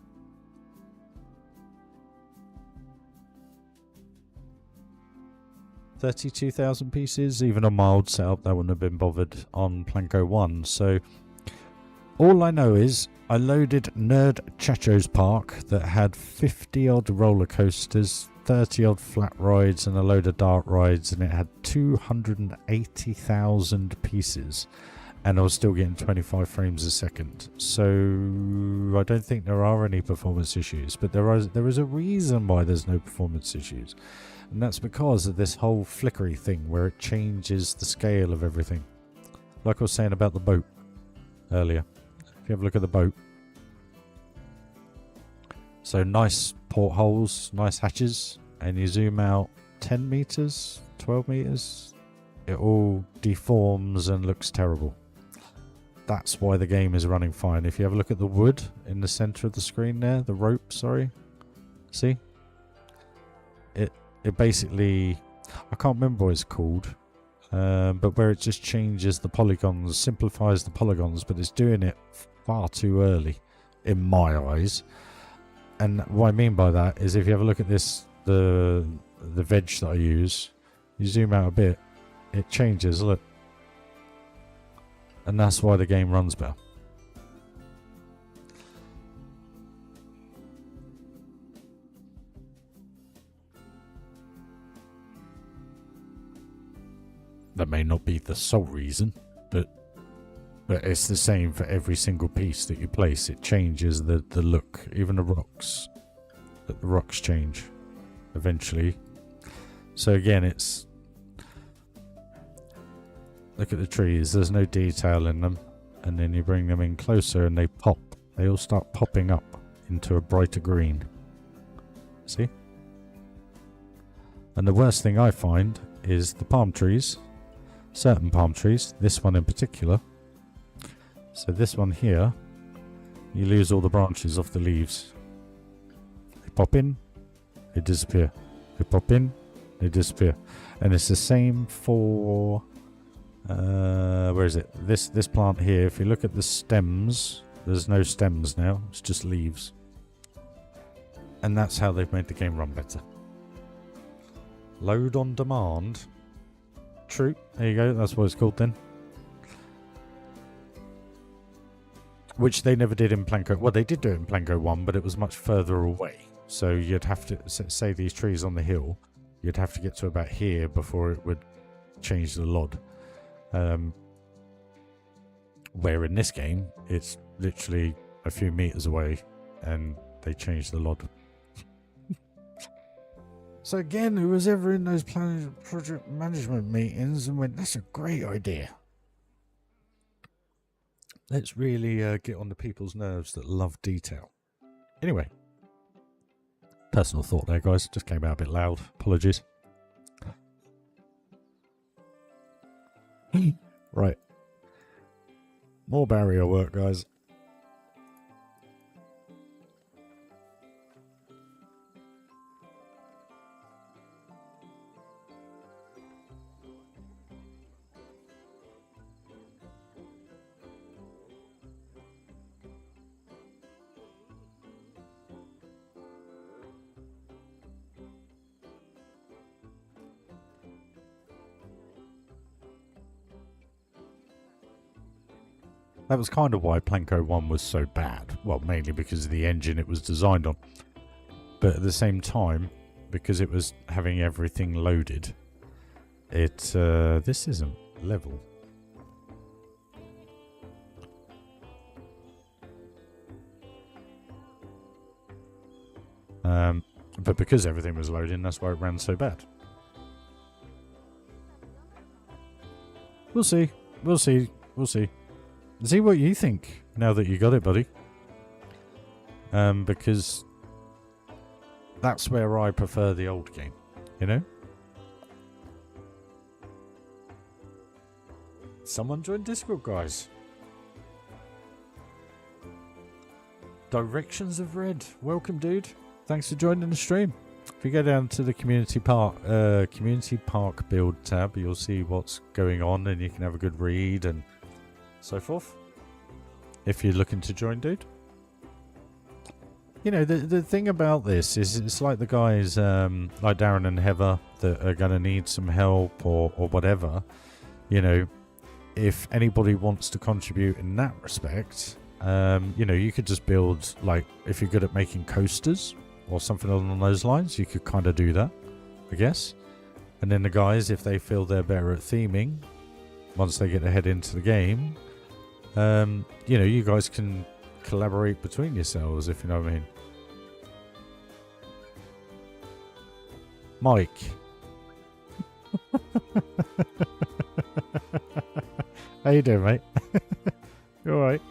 $32,000 pieces. Even a mild setup that wouldn't have been bothered on Planko 1. So all I know is I loaded Nerd Chacho's Park that had 50 odd roller coasters, 30 odd flat rides and a load of dart rides, and it had 280,000 pieces. And I was still getting 25 frames a second. So I don't think there are any performance issues, but there is a reason why there's no performance issues. And that's because of this whole flickery thing where it changes the scale of everything. Like I was saying about the boat earlier. If you have a look at the boat. So nice portholes, nice hatches, and you zoom out 10 meters, 12 meters, it all deforms and looks terrible. That's why the game is running fine. If you have a look at the wood in the center of the screen there, the rope, sorry. See? It basically, I can't remember what it's called, but where it just changes the polygons, simplifies the polygons, but it's doing it far too early, in my eyes. And what I mean by that is if you have a look at this, the the veg that I use, you zoom out a bit, it changes, look. And that's why the game runs better. That may not be the sole reason, but it's the same for every single piece that you place. It changes the look, even the rocks. The rocks change eventually. So again, it's... Look at the trees, there's no detail in them. And then you bring them in closer and they pop. They all start popping up into a brighter green. See? And the worst thing I find is the palm trees. Certain palm trees, this one in particular. So this one here, you lose all the branches off the leaves. They pop in, they disappear. They pop in, they disappear. And it's the same for... where is it? This plant here, if you look at the stems, there's no stems now, it's just leaves. And that's how they've made the game run better. Load on demand. True, there you go, that's what it's called then. Which they never did in Planko. Well, they did do it in Planko 1, but it was much further away. So you'd have to, say these trees on the hill, you'd have to get to about here before it would change the LOD. Where in this game, it's literally a few meters away and they changed the LOD. So again, who was ever in those project management meetings and went, that's a great idea. Let's really get on the people's nerves that love detail. Anyway, personal thought there, guys. Just came out a bit loud. Apologies. Right. More barrier work, guys. That was kind of why Planko 1 was so bad. Well, mainly because of the engine it was designed on. But at the same time, because it was having everything loaded, this isn't level. But because everything was loading, that's why it ran so bad. We'll see. We'll see. We'll see. See what you think now that you got it, buddy. Because that's where I prefer the old game, you know? Someone join Discord, guys. Directions of Red. Welcome, dude. Thanks for joining the stream. If you go down to the Community Park build tab, you'll see what's going on and you can have a good read and so forth. If you're looking to join, dude. You know, the thing about this is it's like the guys like Darren and Heather that are going to need some help or whatever. You know, if anybody wants to contribute in that respect, you know, you could just build, like, if you're good at making coasters or something along those lines, you could kind of do that, I guess. And then the guys, if they feel they're better at theming, once they get ahead into the game, you know, you guys can collaborate between yourselves, if you know what I mean. Mike. How you doing, mate? You alright?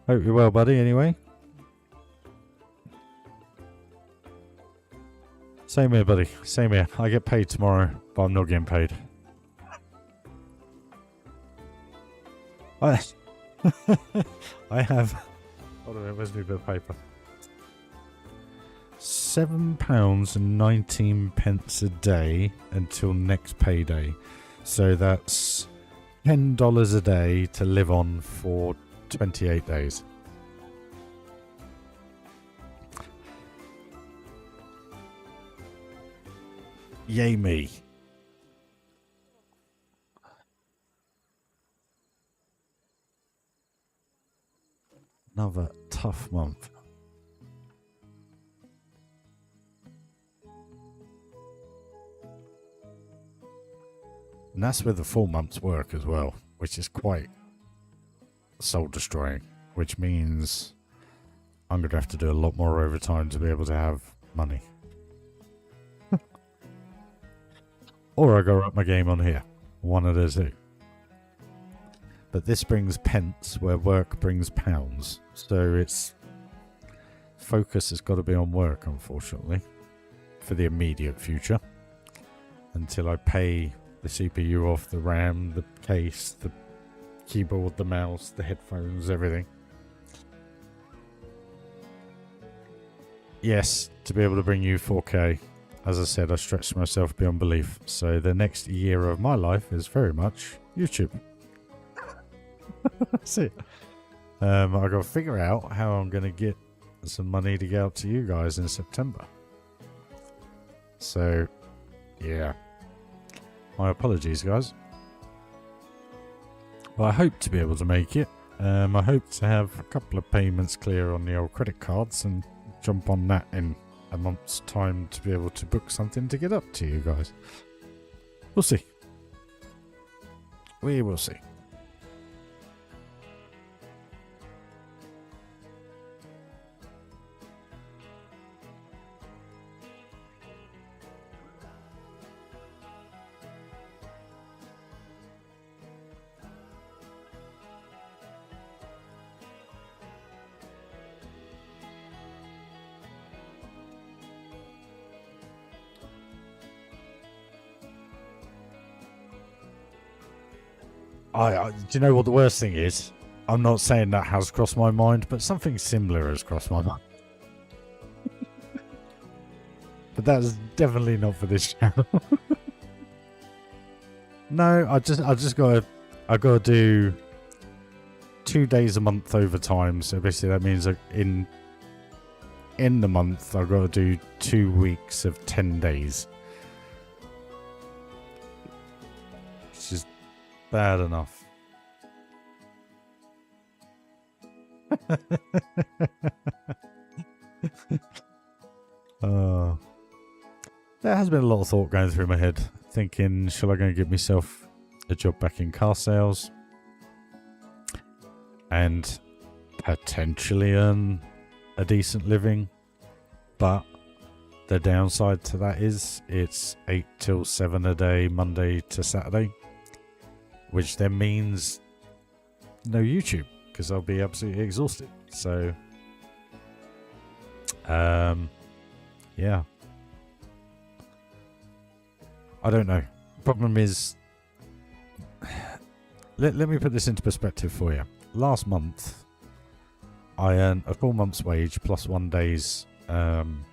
Hope you're well, buddy, anyway. Same here, buddy. Same here. I get paid tomorrow, but I'm not getting paid. I have... Hold on a minute, where's my bit of paper? £7.19 a day until next payday. So that's $10 a day to live on for 28 days. Yay me. Another tough month. And that's with a full month's work as well, which is quite soul destroying, which means I'm going to have to do a lot more overtime to be able to have money. Or I go up my game on here. One of the two. But this brings pence where work brings pounds. So it's... focus has got to be on work, unfortunately. For the immediate future. Until I pay the CPU off, the RAM, the case, the keyboard, the mouse, the headphones, everything. Yes, to be able to bring you 4K. As I said, I stretched myself beyond belief. So the next year of my life is very much YouTube. That's it. I've got to figure out how I'm going to get some money to get out to you guys in September. So, yeah. My apologies, guys. Well, I hope to be able to make it. I hope to have a couple of payments clear on the old credit cards and jump on that in a month's time to be able to book something to get up to you guys. We'll see. We will see. Do you know what the worst thing is? I'm not saying that has crossed my mind, but something similar has crossed my mind. But that's definitely not for this channel. No, I just gotta do 2 days a month overtime. So basically that means in the month I've got to do 2 weeks of 10 days. Which is bad enough. There has been a lot of thought going through my head, thinking, shall I go and get myself a job back in car sales and potentially earn a decent living? But the downside to that is it's 8 till 7 a day, Monday to Saturday, which then means no YouTube because I'll be absolutely exhausted. So, yeah. I don't know. Problem is, let me put this into perspective for you. Last month, I earned a full month's wage plus 1 day's, 1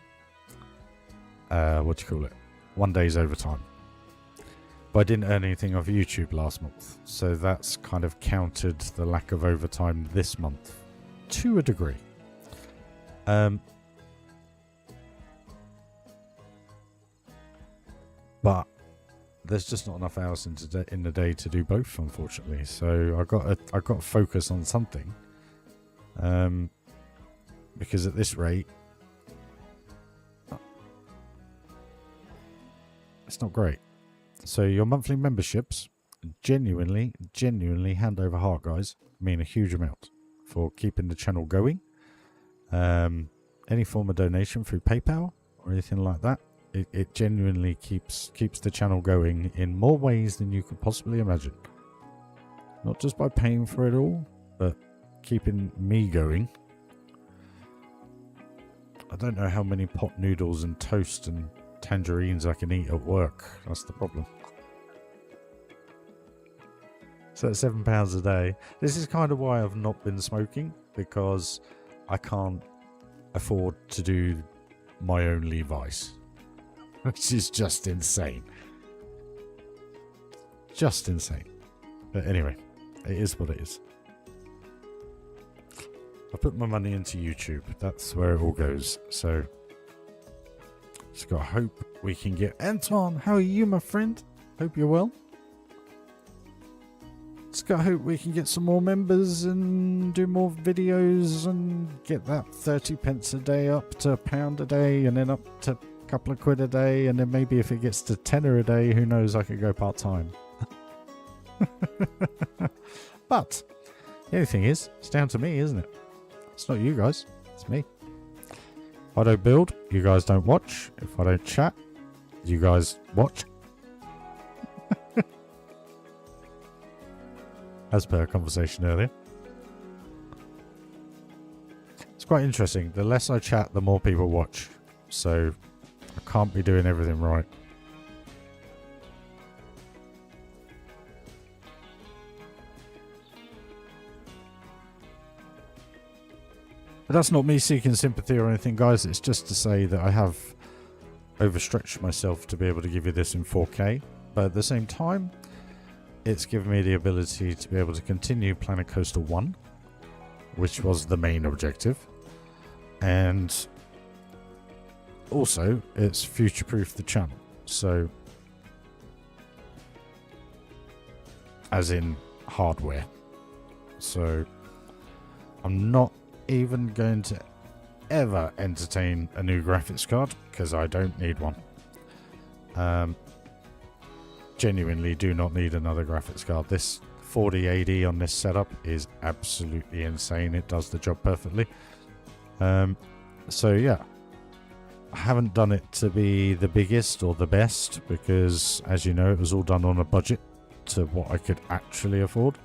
day's overtime. But I didn't earn anything off YouTube last month. So that's kind of countered the lack of overtime this month to a degree. But there's just not enough hours in the day to do both, unfortunately. So I got to focus on something. Because at this rate, it's not great. So your monthly memberships, genuinely hand over heart, guys, mean a huge amount for keeping the channel going. Any form of donation through PayPal or anything like that, it genuinely keeps the channel going in more ways than you could possibly imagine. Not just by paying for it all, but keeping me going. I don't know how many pot noodles and toast and tangerines I can eat at work. That's the problem. So that's £7 a day. This is kind of why I've not been smoking, because I can't afford to do my only vice, which is just insane. Just insane. But anyway, it is what it is. I put my money into YouTube. That's where it all goes. So, just gotta hope we can get... Anton, how are you, my friend? Hope you're well. Just gotta hope we can get some more members and do more videos and get that 30 pence a day up to £1 a day, and then up to a couple of quid a day, and then maybe if it gets to tenner a day, who knows, I could go part-time. But the only thing is, it's down to me, isn't it? It's not you guys, it's me. If I don't build, you guys don't watch. If I don't chat, you guys watch. As per our conversation earlier. It's quite interesting. The less I chat, the more people watch. So I can't be doing everything right. But that's not me seeking sympathy or anything, guys. It's just to say that I have overstretched myself to be able to give you this in 4K. But at the same time, it's given me the ability to be able to continue Planet Coaster 1, which was the main objective. And also, it's future-proofed the channel. So, as in hardware. So, I'm not even going to ever entertain a new graphics card, because I don't need one. Genuinely do not need another graphics card. This 4080 on this setup is absolutely insane. It does the job perfectly. So yeah, I haven't done it to be the biggest or the best, because as you know, it was all done on a budget to what I could actually afford.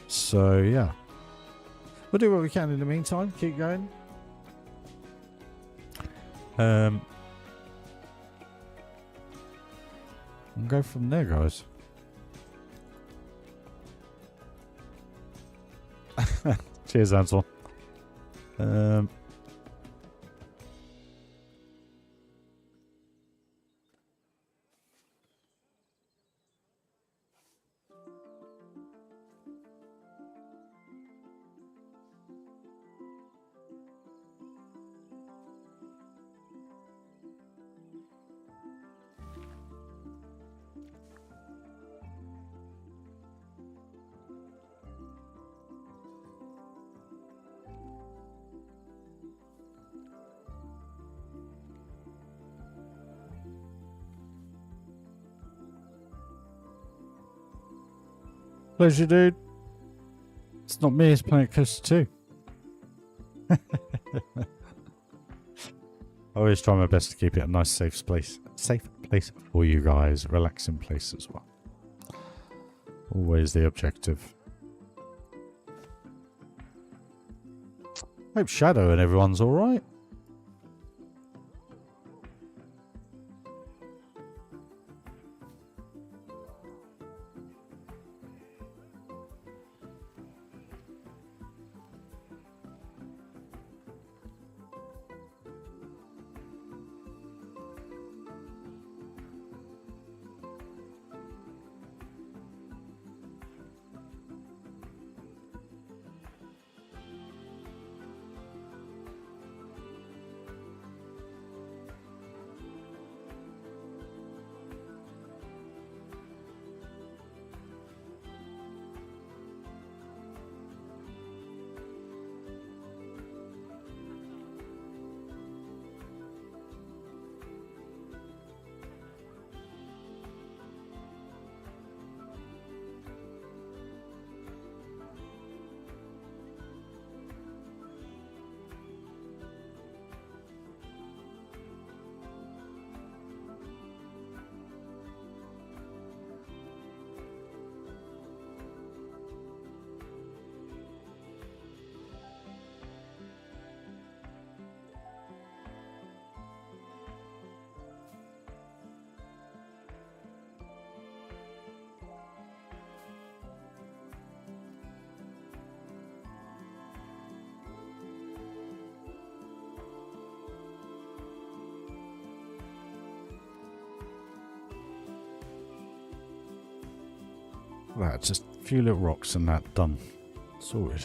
So yeah, we'll do what we can in the meantime. Keep going. And go from there, guys. Cheers, Ansel. Pleasure, dude. It's not me, it's Planet Coaster 2. I always try my best to keep it a nice, safe place for you guys. Relaxing place as well. Always the objective. Hope Shadow and everyone's alright. at that, just a few little rocks and that done. Sorted.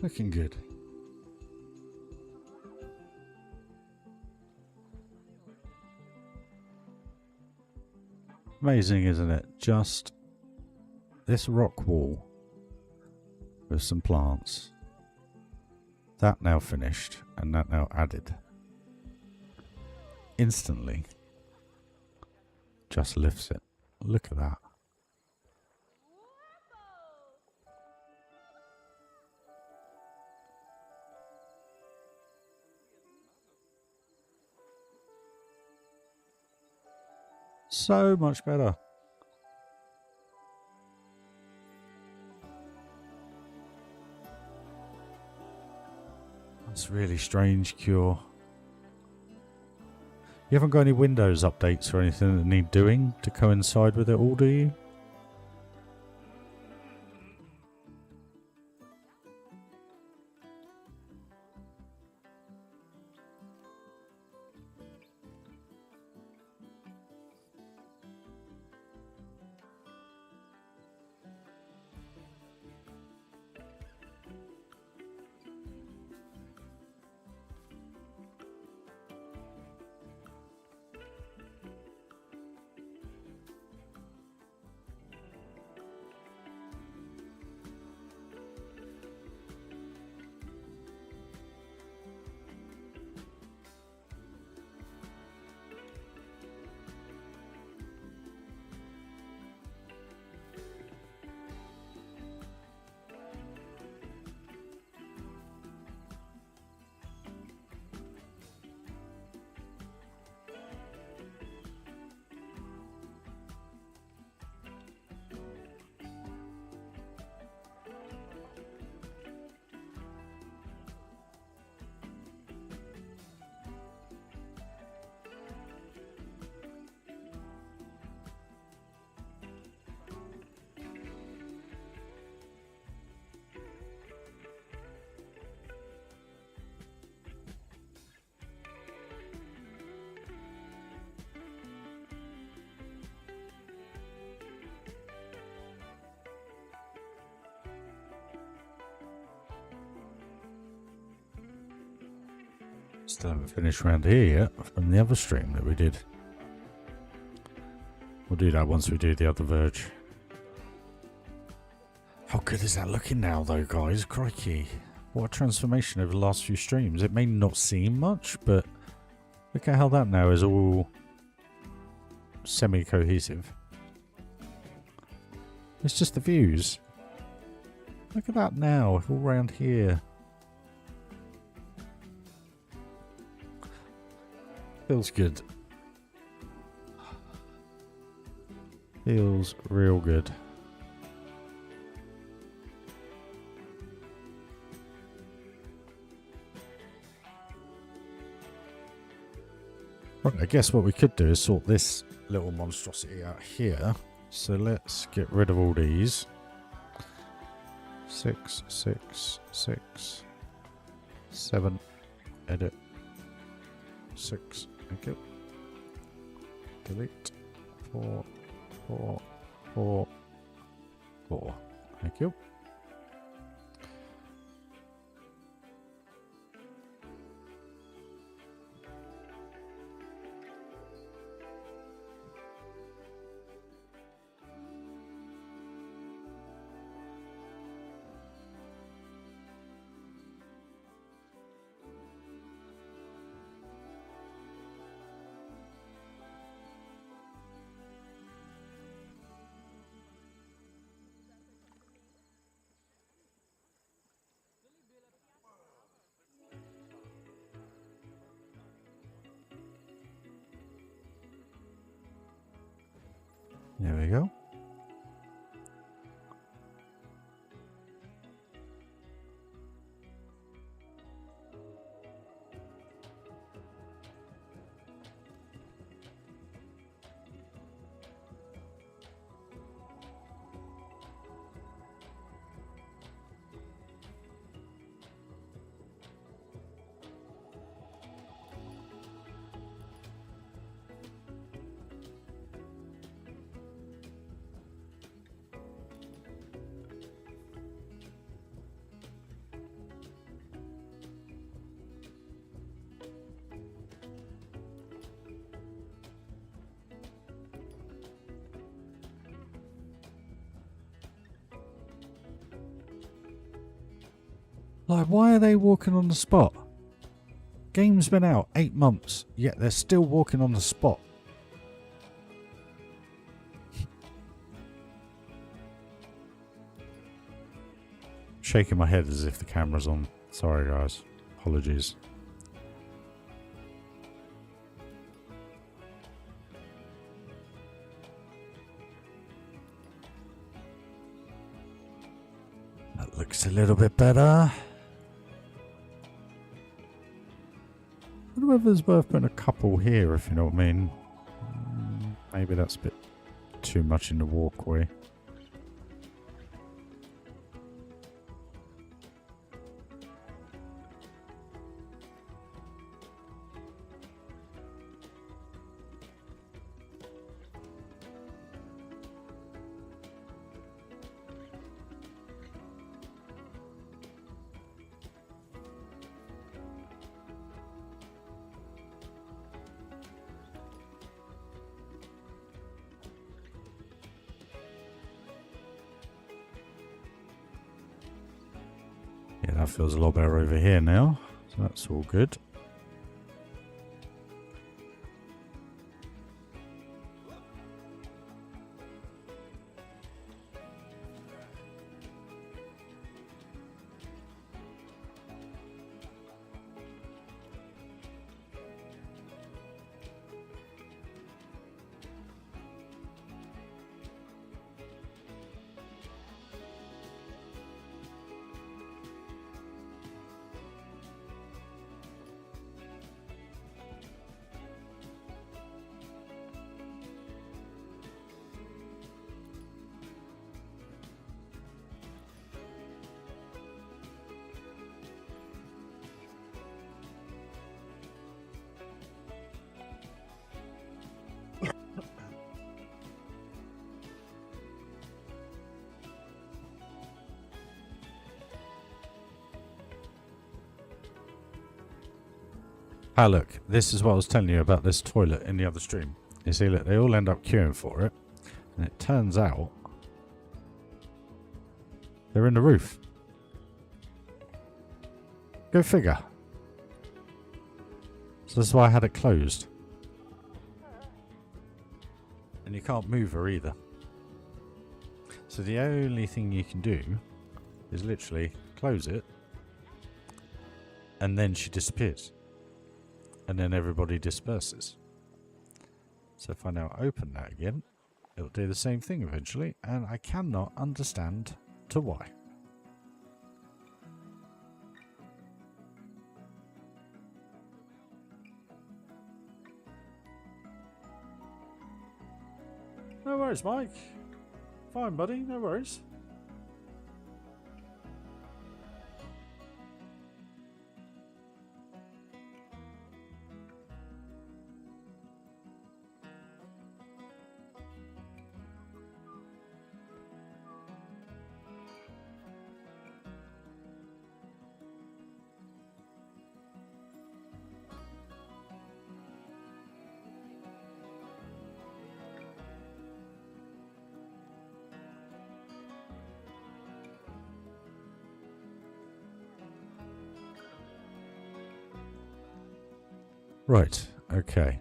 Looking good. Amazing, isn't it? Just this rock wall with some plants. That now finished and that now added. Instantly. Just lifts it. Look at that. So much better. That's really strange, Cure. You haven't got any Windows updates or anything that need doing to coincide with it all, do you? Still haven't finished around here yet from the other stream that we did. We'll do that once we do the other verge. How good is that looking now though, guys? Crikey. What a transformation over the last few streams. It may not seem much, but look at how that now is all semi-cohesive. It's just the views. Look at that now, all around here. Feels good. Feels real good. Right, I guess what we could do is sort this little monstrosity out here. So let's get rid of all these. 6, 6, 6, 7, edit, 6, thank you. delete. 4, 4, 4, 4. Thank you. There we go. Like, why are they walking on the spot? Game's been out 8 months, yet they're still walking on the spot. Shaking my head as if the camera's on. Sorry guys, apologies. That looks a little bit better. I don't know if there's worth putting a couple here, if you know what I mean. Maybe that's a bit too much in the walkway. Yeah, that feels a lot better over here now, so that's all good. Ah, look, this is what I was telling you about this toilet in the other stream. You see, look, they all end up queuing for it, and it turns out they're in the roof. Go figure. So that's why I had it closed. And you can't move her either. So the only thing you can do is literally close it, and then she disappears. And then everybody disperses. So if I now open that again, it'll do the same thing eventually, and I cannot understand to why. No worries, Mike. Fine, buddy, no worries. Right, okay.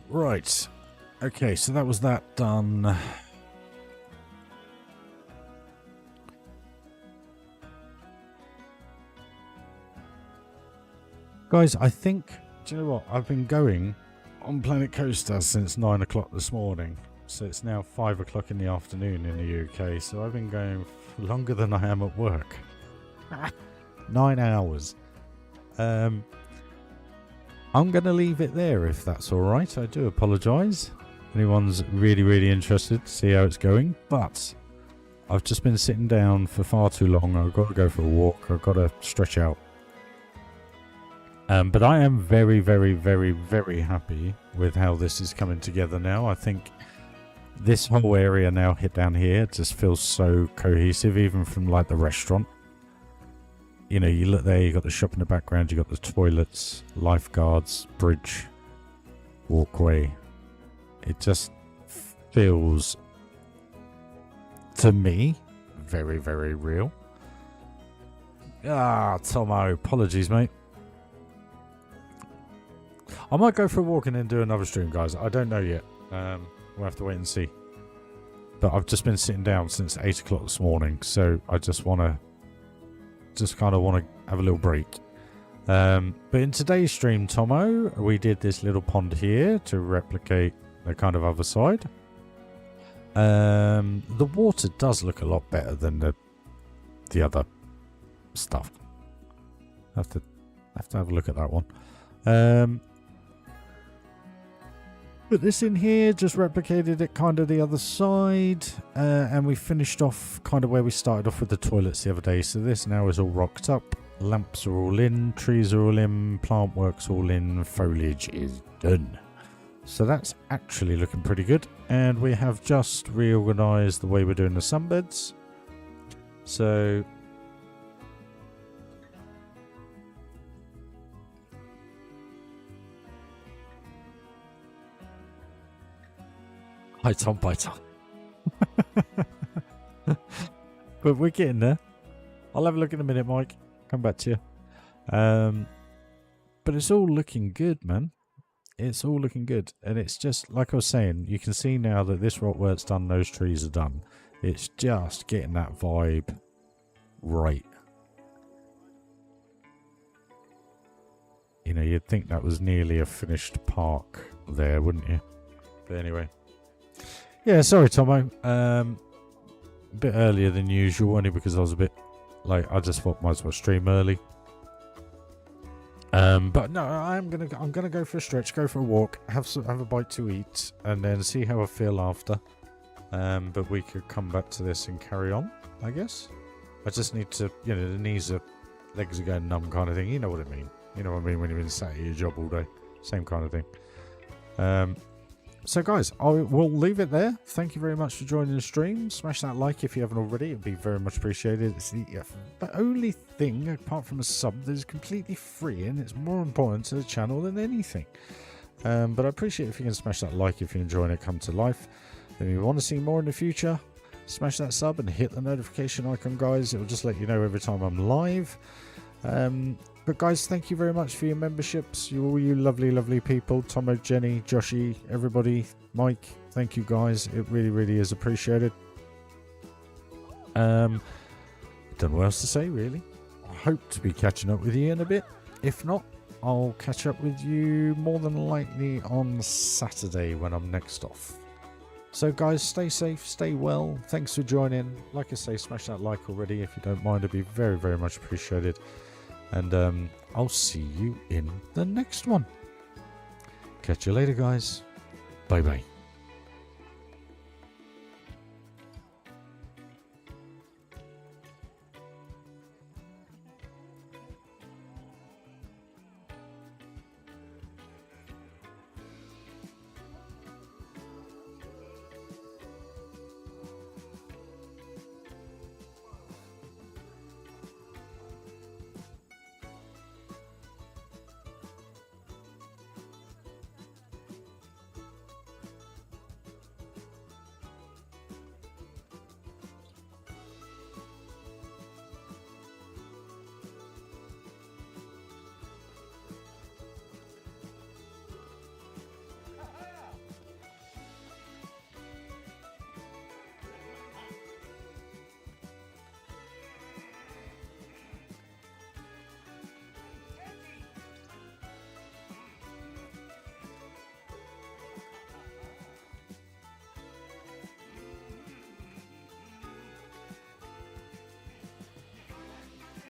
Right. Okay, so that was that done. Guys, I think, do you know what? I've been going on Planet Coaster since 9 o'clock this morning. So it's now 5 o'clock in the afternoon in the UK. So I've been going for longer than I am at work. 9 hours. I'm going to leave it there if that's alright. I do apologise. Anyone's really interested to see how it's going. But I've just been sitting down for far too long. I've got to go for a walk. I've got to stretch out. But I am very happy with how this is coming together now. I think this whole area now hit down here just feels so cohesive, even from like the restaurant. You know, you look there, you got the shop in the background, you got the toilets, lifeguards, bridge, walkway. It just feels, to me, very real. Ah, Tomo, apologies, mate. I might go for a walk and then do another stream, guys. I don't know yet. We'll have to wait and see. But I've just been sitting down since 8 o'clock this morning, so I just kind of want to have a little break. But in today's stream, Tomo, we did this little pond here to replicate the kind of other side. The water does look a lot better than the other stuff. Have to have a look at that one. But this in here just replicated it kind of the other side, and we finished off kind of where we started off with the toilets the other day. So this now is all rocked up, lamps are all in, trees are all in, plant work's all in, foliage is done. So that's actually looking pretty good, and we have just reorganised the way we're doing the sunbeds. So Bites on. But we're getting there. I'll have a look in a minute, Mike. Come back to you. But it's all looking good, man. It's all looking good. And it's just, like I was saying, you can see now that this rock work's done, those trees are done. It's just getting that vibe right. You know, you'd think that was nearly a finished park there, wouldn't you? But anyway. Yeah, sorry, Tomo. A bit earlier than usual, only because I was a bit like, I just thought might as well stream early. But no, I'm gonna go for a stretch, go for a walk, have a bite to eat, and then see how I feel after. But we could come back to this and carry on, I guess. I just need to, you know, the legs are going numb kind of thing. You know what I mean? You know what I mean when you've been sat at your job all day, same kind of thing. So guys, we'll leave it there. Thank you very much for joining the stream. Smash that like if you haven't already. It'd be very much appreciated. It's the only thing, apart from a sub, that is completely free, and it's more important to the channel than anything. But I appreciate if you can smash that like if you're enjoying it come to life. If you want to see more in the future, smash that sub and hit the notification icon, guys. It will just let you know every time I'm live. But guys, thank you very much for your memberships. All you lovely people. Tomo, Jenny, Joshy, everybody, Mike, thank you guys. It really is appreciated. Don't know what else to say, really. I hope to be catching up with you in a bit. If not, I'll catch up with you more than likely on Saturday when I'm next off. So guys, stay safe, stay well. Thanks for joining. Like I say, smash that like already if you don't mind. It'd be very much appreciated. And I'll see you in the next one. Catch you later, guys. Bye.